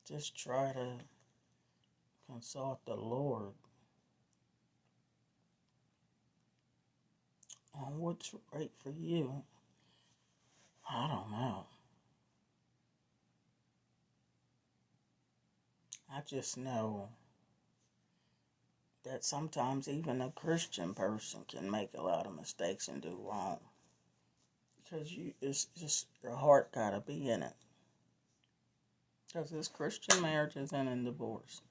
just try to consult the Lord on what's right for you. I don't know. I just know that sometimes even a Christian person can make a lot of mistakes and do wrong. Because it's just your heart gotta be in it. Because this Christian marriage isn't in divorce.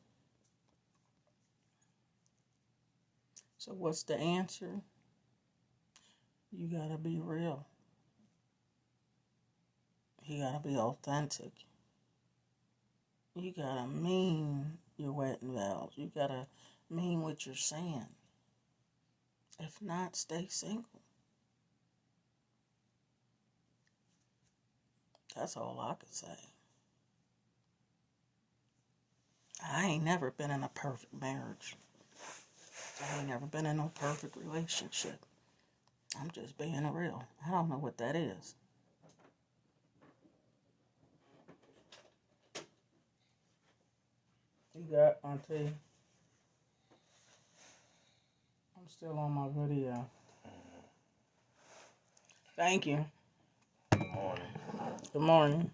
So what's the answer? You gotta be real. You gotta be authentic. You gotta mean your wedding vows. You gotta mean what you're saying. If not, stay single. That's all I could say. I ain't never been in a perfect marriage. I ain't never been in no perfect relationship. I'm just being real. I don't know what that is. You got, Auntie? I'm still on my video. Thank you. Good morning. Good morning.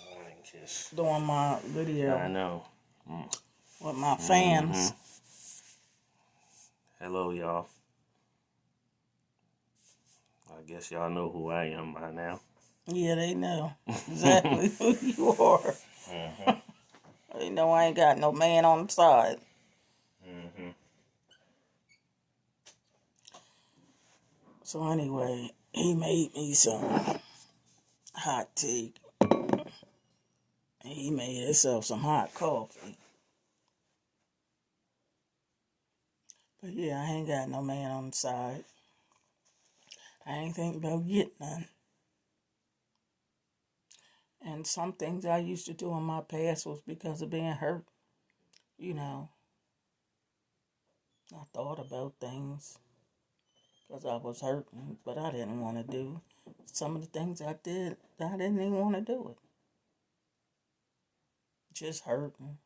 Morning kiss. Doing my video. I know. With my fans. Hello, y'all. I guess y'all know who I am by now. Yeah, they know exactly who you are. They know I ain't got no man on the side. So anyway, he made me some hot tea. He made himself some hot coffee. But yeah, I ain't got no man on the side. I ain't thinking about getting none. And some things I used to do in my past was because of being hurt. You know, I thought about things because I was hurting, but I didn't want to do some of the things I did. I didn't even want to do it. Just hurting.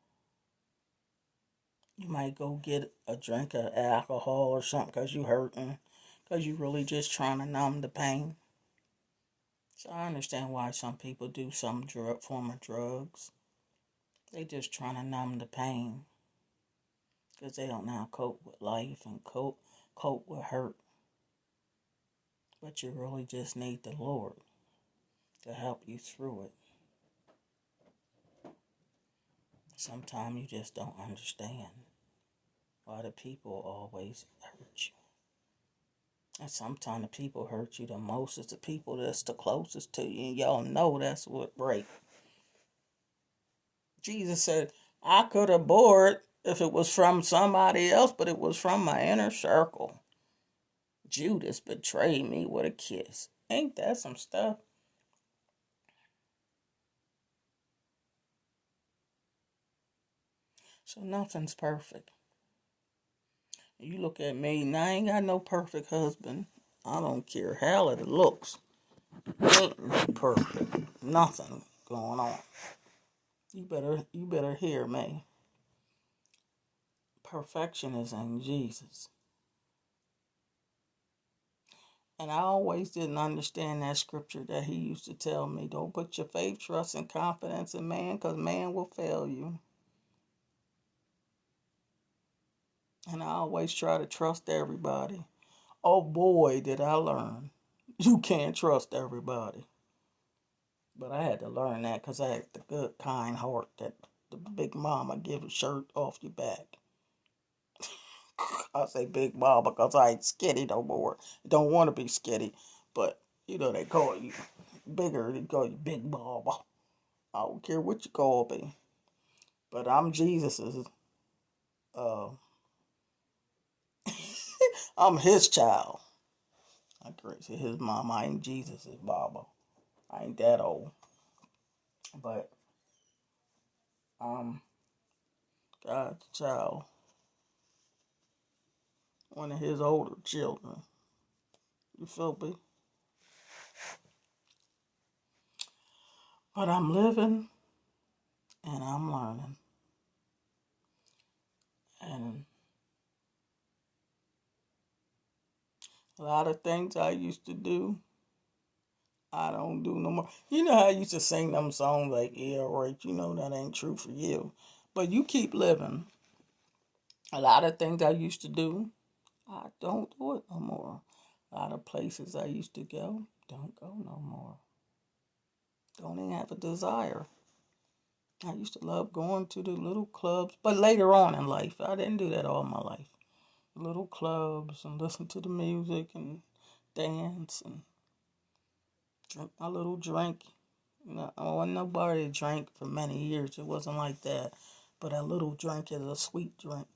You might go get a drink of alcohol or something because you hurting, because you really just trying to numb the pain. So I understand why some people do some form of drugs. They just trying to numb the pain because they don't know how to cope with life and cope with hurt. But you really just need the Lord to help you through it. Sometimes you just don't understand why the people always hurt you. And sometimes the people hurt you the most is the people that's the closest to you. And y'all know that's what break. Jesus said, I could have bore it if it was from somebody else, but it was from my inner circle. Judas betrayed me with a kiss. Ain't that some stuff? So nothing's perfect. You look at me, and I ain't got no perfect husband. I don't care how it looks. Ain't perfect. Nothing going on. You better hear me. Perfection is in Jesus. And I always didn't understand that scripture that he used to tell me. Don't put your faith, trust, and confidence in man, because man will fail you. And I always try to trust everybody. Oh boy, did I learn. You can't trust everybody. But I had to learn that because I had the good, kind heart that the big mama give a shirt off your back. I say big mama because I ain't skinny no more. Don't want to be skinny. But, they call you bigger. They call you big mama. I don't care what you call me. But I'm Jesus's, uh, I'm his child. I crazy his mama. I ain't Jesus's mama. I ain't that old. But I'm God's child. One of his older children. You feel me? But I'm living and I'm learning. And a lot of things I used to do, I don't do no more. You know how I used to sing them songs like, yeah, right, that ain't true for you. But you keep living. A lot of things I used to do, I don't do it no more. A lot of places I used to go, don't go no more. Don't even have a desire. I used to love going to the little clubs, but later on in life, I didn't do that all my life. Little clubs and listen to the music and dance and drink my little drink. I wasn't nobody that drank for many years. It wasn't like that. But a little drink is a sweet drink,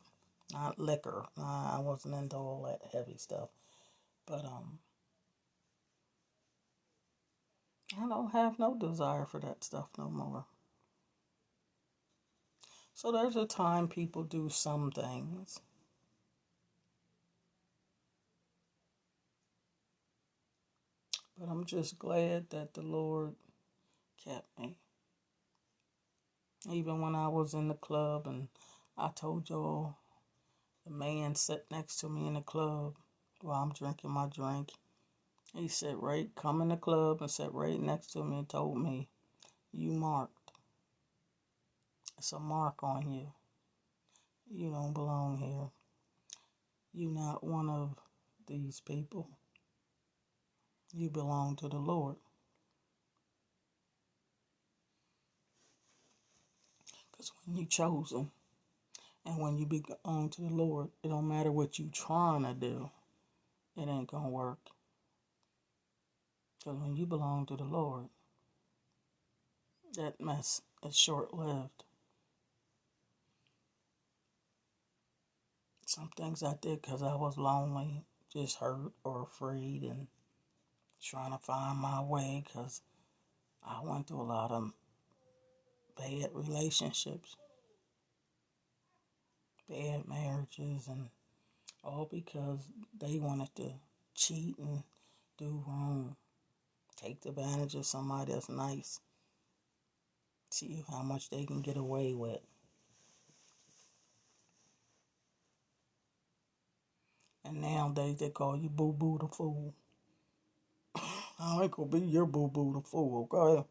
not liquor. I wasn't into all that heavy stuff. But I don't have no desire for that stuff no more. So there's a time people do some things. But I'm just glad that the Lord kept me. Even when I was in the club and I told y'all the man sat next to me in the club while I'm drinking my drink. He come in the club and sat right next to me and told me, you marked. It's a mark on you. You don't belong here. You're not one of these people. You belong to the Lord. Because when you chosen and when you belong to the Lord, it don't matter what you trying to do. It ain't going to work. Because when you belong to the Lord, that mess is short-lived. Some things I did because I was lonely, just hurt or afraid and trying to find my way because I went through a lot of bad relationships, bad marriages, and all because they wanted to cheat and do wrong, take advantage of somebody that's nice, see how much they can get away with. And nowadays they call you Boo Boo the Fool. I ain't gonna be your Boo Boo the Fool, okay?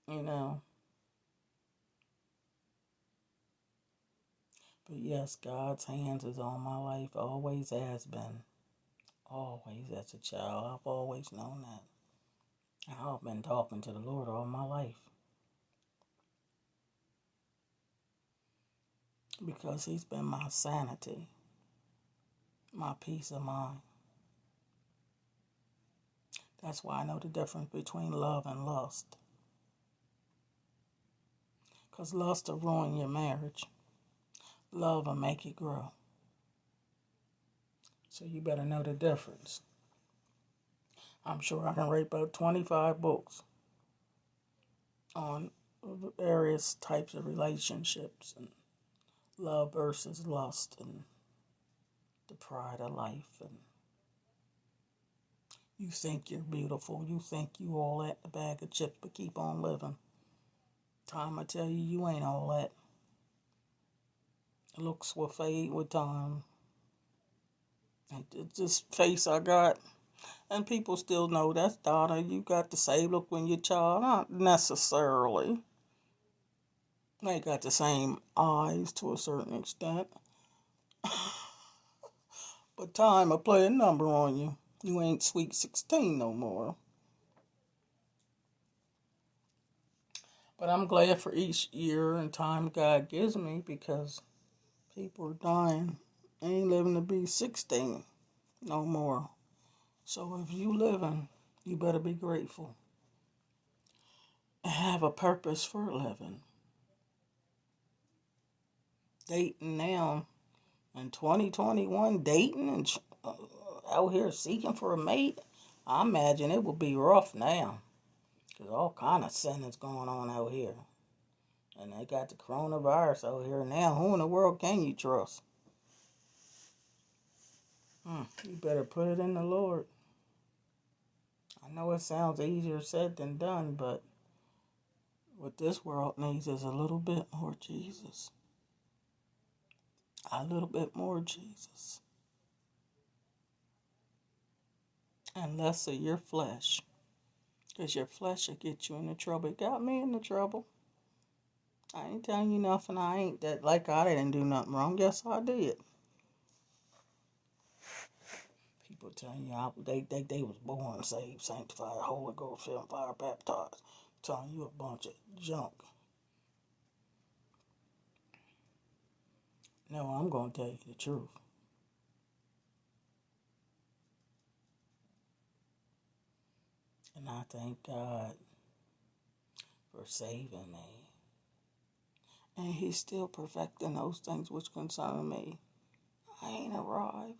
You know. But yes, God's hands is on my life, always has been. Always as a child, I've always known that. I've been talking to the Lord all my life. Because He's been my sanity, my peace of mind. That's why I know the difference between love and lust. Because lust will ruin your marriage. Love will make it grow. So you better know the difference. I'm sure I can write about 25 books on various types of relationships and love versus lust and the pride of life. And you think you're beautiful. You think you all that, a bag of chips, but keep on living. Time I tell you, you ain't all that. Looks will fade with time. And this face I got, and people still know that's Donna. You got the same look when you're a child. Not necessarily. They got the same eyes to a certain extent. But time will play a number on you. You ain't sweet 16 no more. But I'm glad for each year and time God gives me because people are dying. They ain't living to be 16 no more. So if you living, you better be grateful. And have a purpose for living. Dating now in 2021, dating and out here seeking for a mate, I imagine it would be rough now. Because all kind of sin is going on out here. And they got the coronavirus out here now. Who in the world can you trust? You better put it in the Lord. I know it sounds easier said than done, but what this world needs is a little bit more Jesus. A little bit more Jesus. And less of your flesh. Because your flesh will get you into trouble. It got me into trouble. I ain't telling you nothing. I ain't that like I didn't do nothing wrong. Yes, I did. People telling you they was born saved, sanctified, Holy Ghost, filled, fire, baptized. Telling you a bunch of junk. No, I'm going to tell you the truth. And I thank God for saving me. And He's still perfecting those things which concern me. I ain't arrived.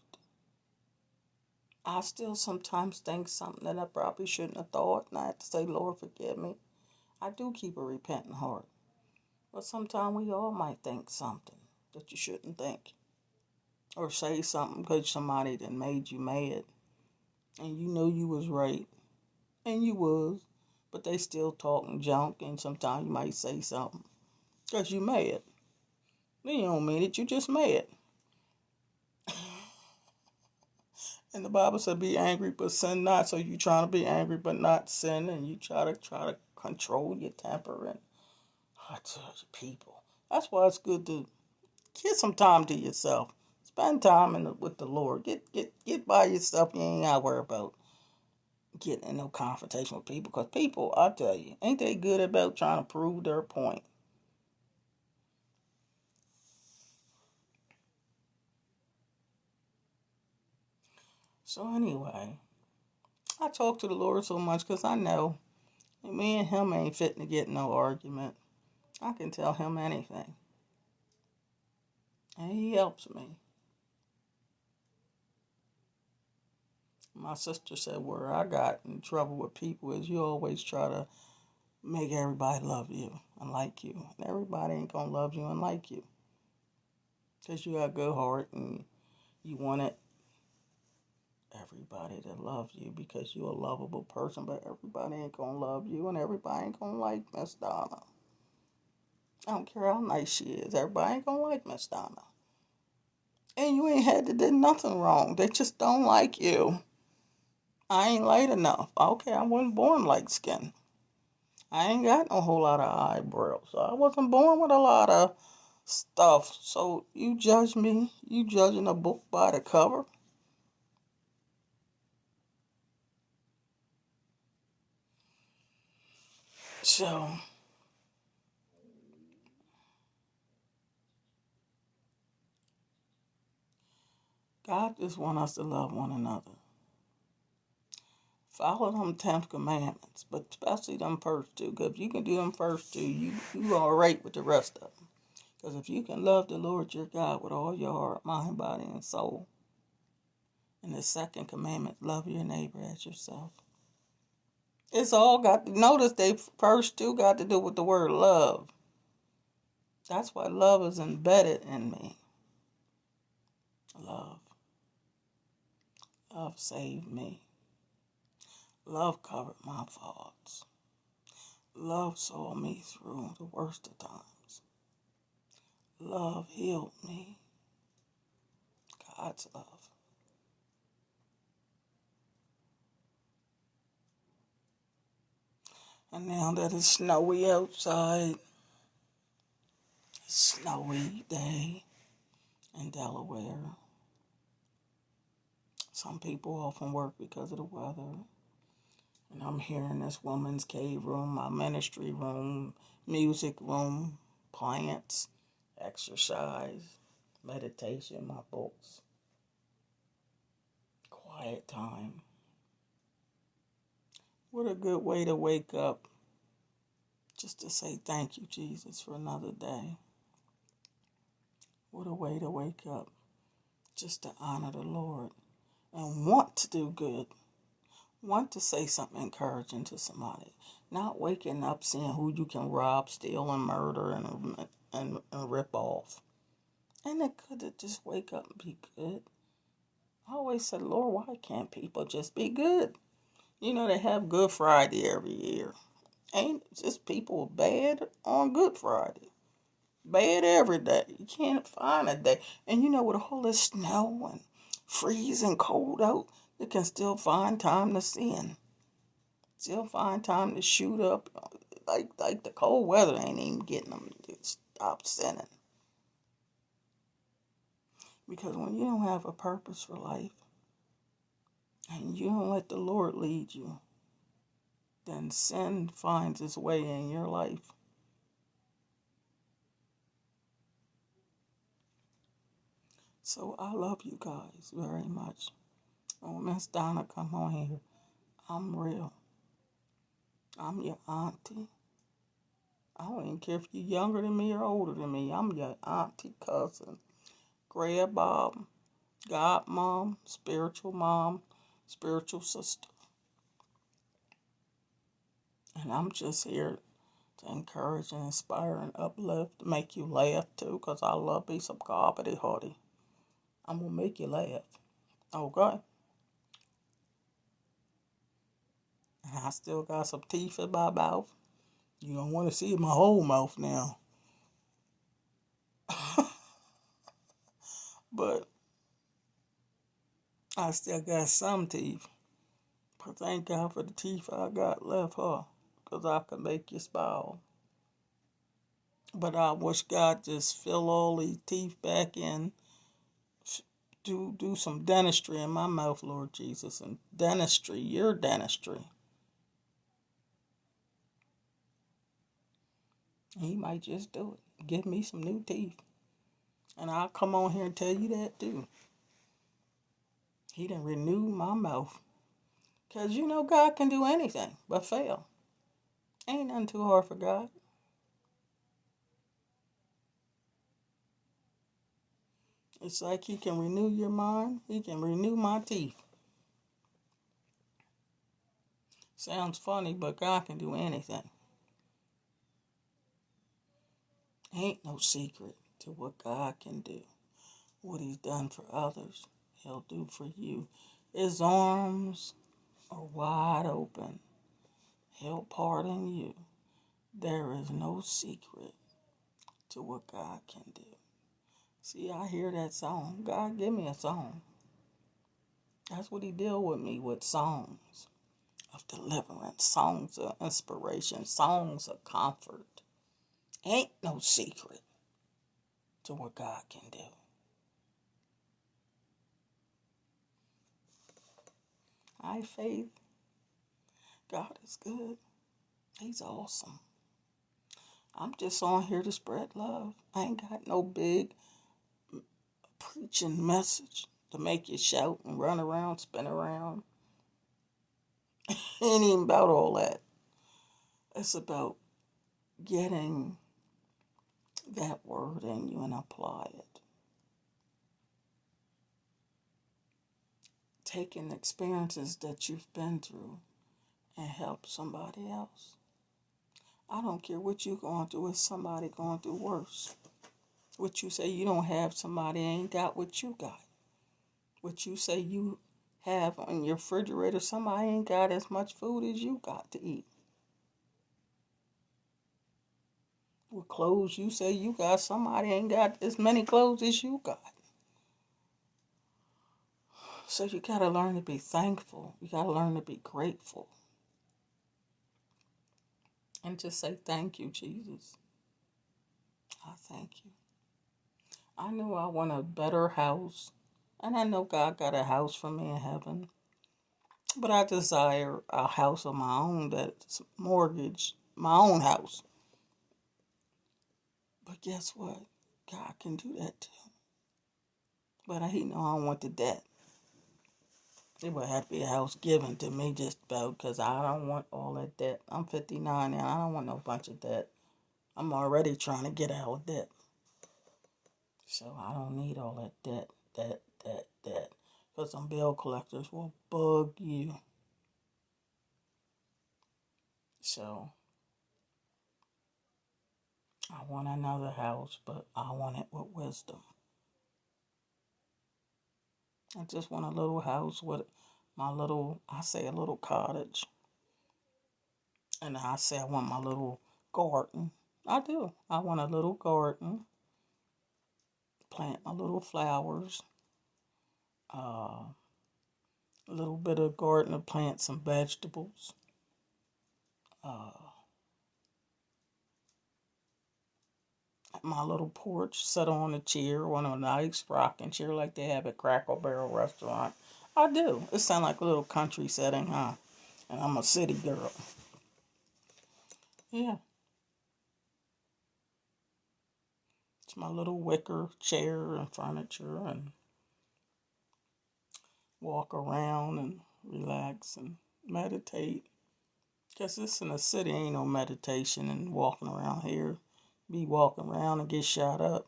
I still sometimes think something that I probably shouldn't have thought, and I have to say, Lord, forgive me. I do keep a repentant heart. But sometimes we all might think something that you shouldn't think. Or say something because somebody that made you mad. And you know you was right. And you was. But they still talking junk, and sometimes you might say something because you mad. You don't mean it, you just mad. And the Bible said be angry but sin not. So you trying to be angry but not sin, and you try to control your temper. And I tell you, people, that's why it's good to get some time to yourself. Spend time with the Lord. Get by yourself. You ain't got to worry about getting in no confrontation with people. Because people, I tell you, ain't they good about trying to prove their point? So anyway, I talk to the Lord so much because I know me and Him ain't fitting to get no argument. I can tell Him anything. And He helps me. My sister said where I got in trouble with people is you always try to make everybody love you and like you. And everybody ain't going to love you and like you. Because you got a good heart and you wanted everybody to love you because you're a lovable person. But everybody ain't going to love you and everybody ain't going to like Miss Donna. I don't care how nice she is. Everybody ain't going to like Miss Donna. And you ain't had to do nothing wrong. They just don't like you. I ain't light enough. Okay, I wasn't born light skinned. I ain't got no whole lot of eyebrows. So I wasn't born with a lot of stuff. So you judge me. You judging a book by the cover. So God just want us to love one another. Follow them 10 commandments, but especially them first two. Because if you can do them first two, you all right with the rest of them. Because if you can love the Lord your God with all your heart, mind, body, and soul, and the second commandment, love your neighbor as yourself. It's all got to, notice they first two got to do with the word love. That's why love is embedded in me. Love. Love saved me. Love covered my faults. Love saw me through the worst of times. Love healed me. God's love. And now that it's snowy outside, snowy day in Delaware. Some people off from work because of the weather. And I'm here in this woman's cave room, my ministry room, music room, plants, exercise, meditation, my books, quiet time. What a good way to wake up. Just to say thank you, Jesus, for another day. What a way to wake up. Just to honor the Lord and want to do good. Want to say something encouraging to somebody. Not waking up seeing who you can rob, steal, and murder and rip off. And it could just wake up and be good. I always said, Lord, why can't people just be good? You know, they have Good Friday every year. Ain't just people bad on Good Friday. Bad every day. You can't find a day. And you know, with all this snow and freezing cold out, you can still find time to sin. Still find time to shoot up. Like the cold weather ain't even getting them to stop sinning. Because when you don't have a purpose for life, and you don't let the Lord lead you, then sin finds its way in your life. So I love you guys very much. Oh, Miss Donna, come on here. I'm real. I'm your auntie. I don't even care if you're younger than me or older than me. I'm your auntie, cousin, grandmom, godmom, spiritual sister. And I'm just here to encourage and inspire and uplift, make you laugh too, because I love me some gobbity hardy. I'm going to make you laugh. Okay? And I still got some teeth in my mouth. You don't want to see my whole mouth now. But I still got some teeth. But thank God for the teeth I got left, huh? Because I can make you smile. But I wish God just fill all these teeth back in. Do some dentistry in my mouth, Lord Jesus. And dentistry, your dentistry. He might just do it. Give me some new teeth. And I'll come on here and tell you that too. He done renewed my mouth. Because you know God can do anything but fail. Ain't nothing too hard for God. It's like he can renew your mind. He can renew my teeth. Sounds funny, but God can do anything. Ain't no secret to what God can do. What he's done for others, he'll do for you. His arms are wide open. He'll pardon you. There is no secret to what God can do. See, I hear that song. God, give me a song. That's what he deal with me with, songs of deliverance, songs of inspiration, songs of comfort. Ain't no secret to what God can do. I faith. God is good. He's awesome. I'm just on here to spread love. I ain't got no big preaching message to make you shout and run around, spin around. It ain't even about all that. It's about getting that word in you and apply it. Taking experiences that you've been through and help somebody else. I don't care what you're going through, if somebody going through worse. What you say you don't have, somebody ain't got what you got. What you say you have on your refrigerator, somebody ain't got as much food as you got to eat. With clothes you say you got, somebody ain't got as many clothes as you got. So you got to learn to be thankful. You got to learn to be grateful. And just say, thank you, Jesus. I thank you. I knew I want a better house. And I know God got a house for me in heaven. But I desire a house of my own that's mortgaged, my own house. But guess what? God can do that too. But he know I want the debt. It would have to be a house given to me just about because I don't want all that debt. I'm 59 and I don't want no bunch of debt. I'm already trying to get out of debt. So I don't need all that debt. Because some bill collectors will bug you. So I want another house, but I want it with wisdom. I just want a little house with my little, I say a little cottage. And I say I want my little garden. I do. I want a little garden. Plant my little flowers. A little bit of garden to plant some vegetables. My little porch, sit on a chair, one of a nice rocking chair like they have at Cracker Barrel restaurant. I do. It sounds like a little country setting, huh? And I'm a city girl. Yeah. It's my little wicker chair and furniture and walk around and relax and meditate. Because this in the city ain't no meditation and walking around here. Be walking around and get shot up.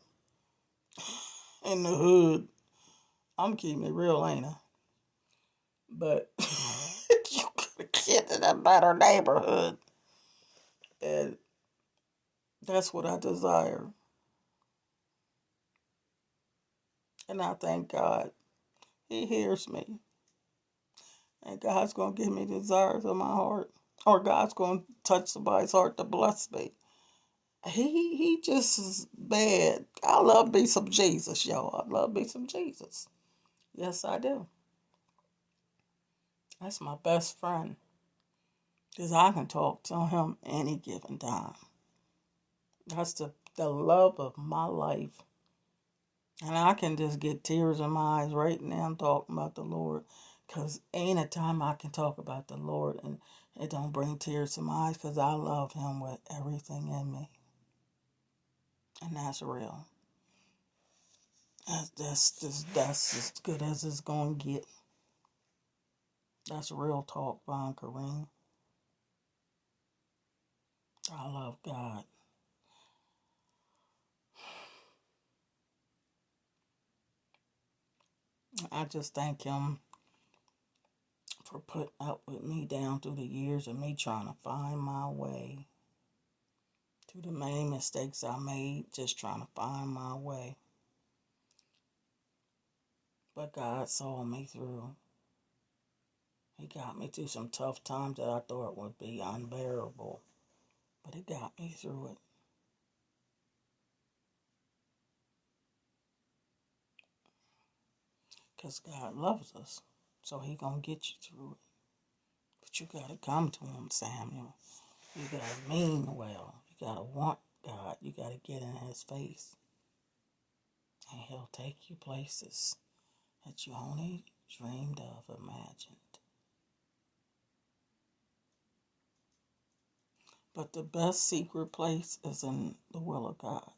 In the hood. I'm keeping it real, ain't I? But you could get in a better neighborhood. And that's what I desire. And I thank God. He hears me. And God's going to give me the desires of my heart. Or God's going to touch somebody's heart to bless me. He just is bad. I love me some Jesus, y'all. I love me some Jesus. Yes, I do. That's my best friend. Because I can talk to him any given time. That's the love of my life. And I can just get tears in my eyes right now talking about the Lord. Because ain't a time I can talk about the Lord and it don't bring tears to my eyes because I love him with everything in me. And that's real. That's as good as it's going to get. That's real talk, Von Kareem. I love God. I just thank him for putting up with me down through the years of me trying to find my way through the many mistakes I made, just trying to find my way. But God saw me through. He got me through some tough times that I thought would be unbearable. But He got me through it. Because God loves us. So He gonna get you through it. But you gotta come to Him, Samuel. You gotta mean well. You gotta want God. You gotta get in His face. And He'll take you places that you only dreamed of, imagined. But the best secret place is in the will of God.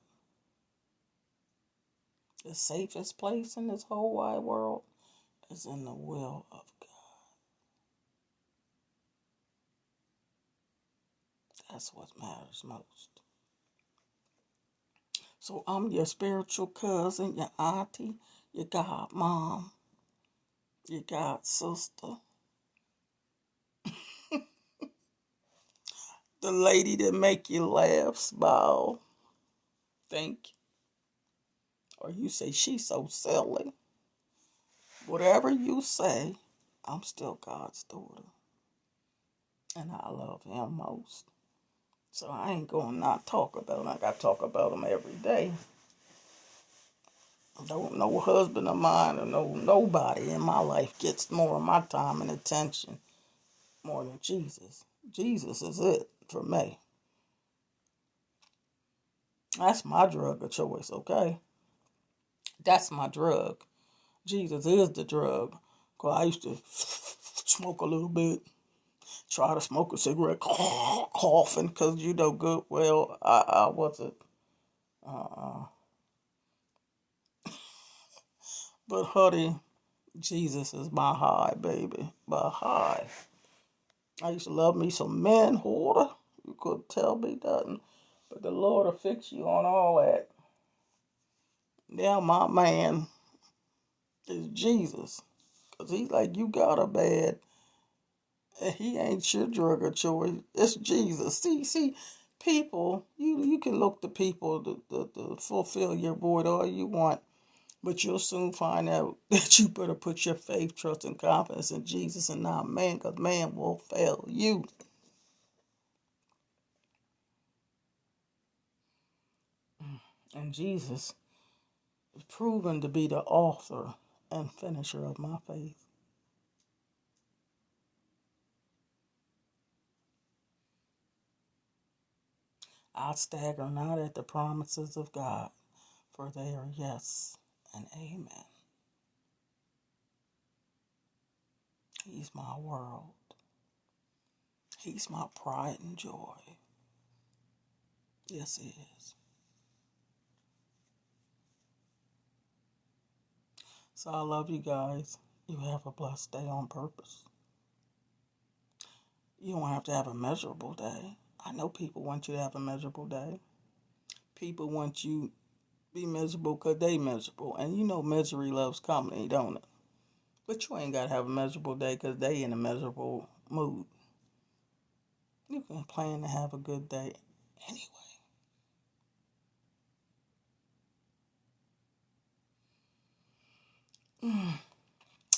The safest place in this whole wide world is in the will of God. That's what matters most. So I'm your spiritual cousin, your auntie, your godmom, your god sister, the lady that make you laugh, smile, think, or you say she's so silly. Whatever you say, I'm still God's daughter. And I love Him most. So I ain't going to not talk about him. I got to talk about him every day. Don't no husband of mine or nobody in my life gets more of my time and attention more than Jesus. Jesus is it for me. That's my drug of choice, okay? That's my drug. Jesus is the drug. 'Cause I used to smoke a little bit, try to smoke a cigarette, coughing, because you know good well I wasn't. But honey, Jesus is my high, baby. My high. I used to love me some man hoarder. You couldn't tell me nothing. But the Lord will fix you on all that. Now my man is Jesus. Because he's like, you got a bad. And he ain't your drug of choice. It's Jesus. See, people, you can look to people to fulfill your void all you want. But you'll soon find out that you better put your faith, trust, and confidence in Jesus and not man, because man will fail you. And Jesus is proven to be the author and finisher of my faith. I stagger not at the promises of God, for they are yes and amen. He's my world. He's my pride and joy. Yes, He is. So I love you guys. You have a blessed day on purpose. You don't have to have a measurable day. I know people want you to have a measurable day. People want you to be miserable because they miserable. And you know misery loves company, don't it? But you ain't got to have a miserable day because they in a miserable mood. You can plan to have a good day anyway.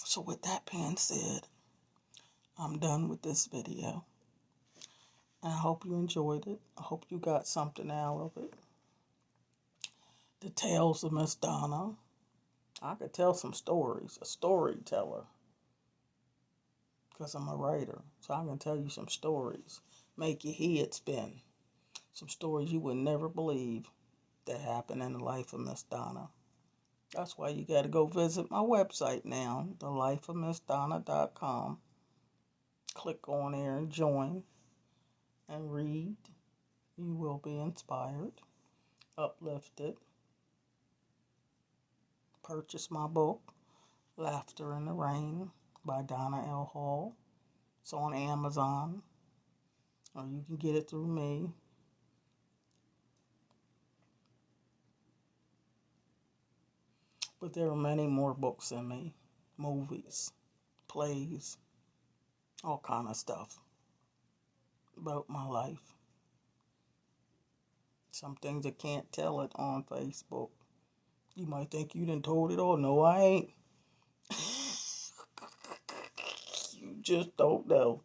So with that being said, I'm done with this video. And I hope you enjoyed it. I hope you got something out of it. The Tales of Miss Donna. I could tell some stories. A storyteller. Because I'm a writer. So I can tell you some stories. Make your head spin. Some stories you would never believe that happened in the life of Miss Donna. That's why you got to go visit my website now, thelifeofmissdonna.com. Click on there and join and read. You will be inspired, uplifted. Purchase my book, Laughter in the Rain by Donna L. Hall. It's on Amazon, or you can get it through me. But there are many more books in me, movies, plays, all kind of stuff about my life. Some things I can't tell it on Facebook. You might think you done told it all. No, I ain't. You just don't know.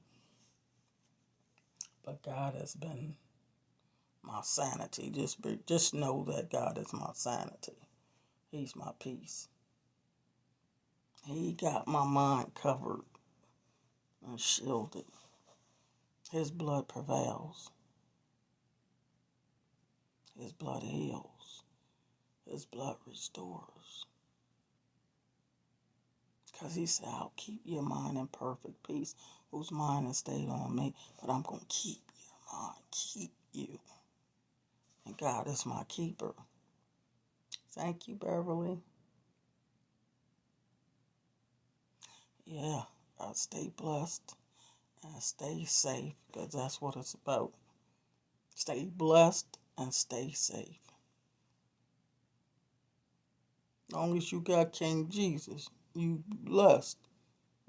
But God has been my sanity. Just know that God is my sanity. He's my peace. He got my mind covered and shielded. His blood prevails. His blood heals. His blood restores. Because he said, I'll keep your mind in perfect peace, whose mind has stayed on me. But I'm going to keep your mind, keep you. And God is my keeper. Thank you, Beverly. Yeah, I stay blessed and stay safe, because that's what it's about. Stay blessed and stay safe. As long as you got King Jesus, you blessed.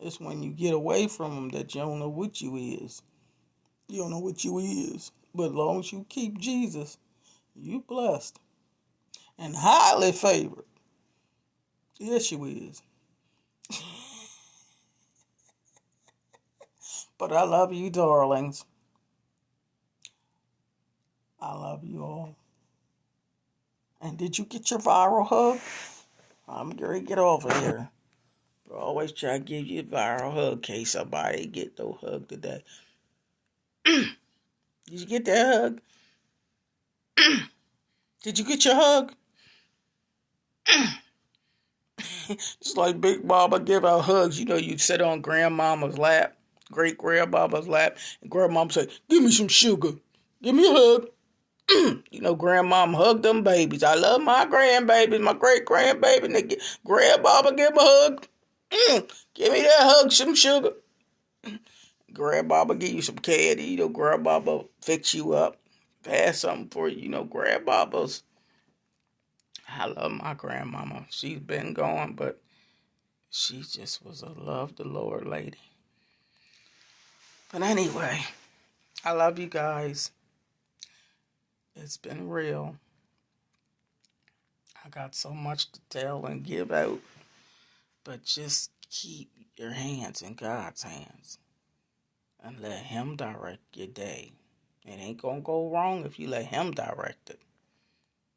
It's when you get away from him that you don't know what you is. You don't know what you is. But as long as you keep Jesus, you blessed. And highly favored. Yes, you is. But I love you, darlings. I love you all. And did you get your viral hug? I'm going to get off of here. But I always try to give you a viral hug in case somebody get no hug today. Did you get that hug? Did you get your hug? It's like Big Mama give out hugs. You know, you sit on grandmama's lap, great grandmama's lap, and grandmama say, give me some sugar. Give me a hug. You know, grandmama hug them babies. I love my grandbabies, my great grandbaby. Grandmama give them a hug. Give me that hug, some sugar. Grandmama give you some candy. You know, grandmama fix you up. Pass something for you. You know, grandmamas. I love my grandmama. She's been gone, but she just was a love the Lord lady. But anyway, I love you guys. It's been real. I got so much to tell and give out. But just keep your hands in God's hands. And let him direct your day. It ain't gonna go wrong if you let him direct it.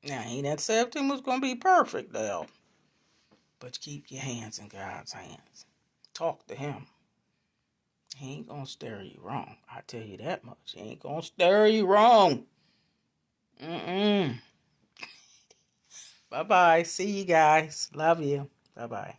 Now, he didn't say everything was gonna be perfect, though. But keep your hands in God's hands. Talk to him. He ain't gonna steer you wrong. I tell you that much. He ain't gonna steer you wrong. Bye-bye. See you guys. Love you. Bye-bye.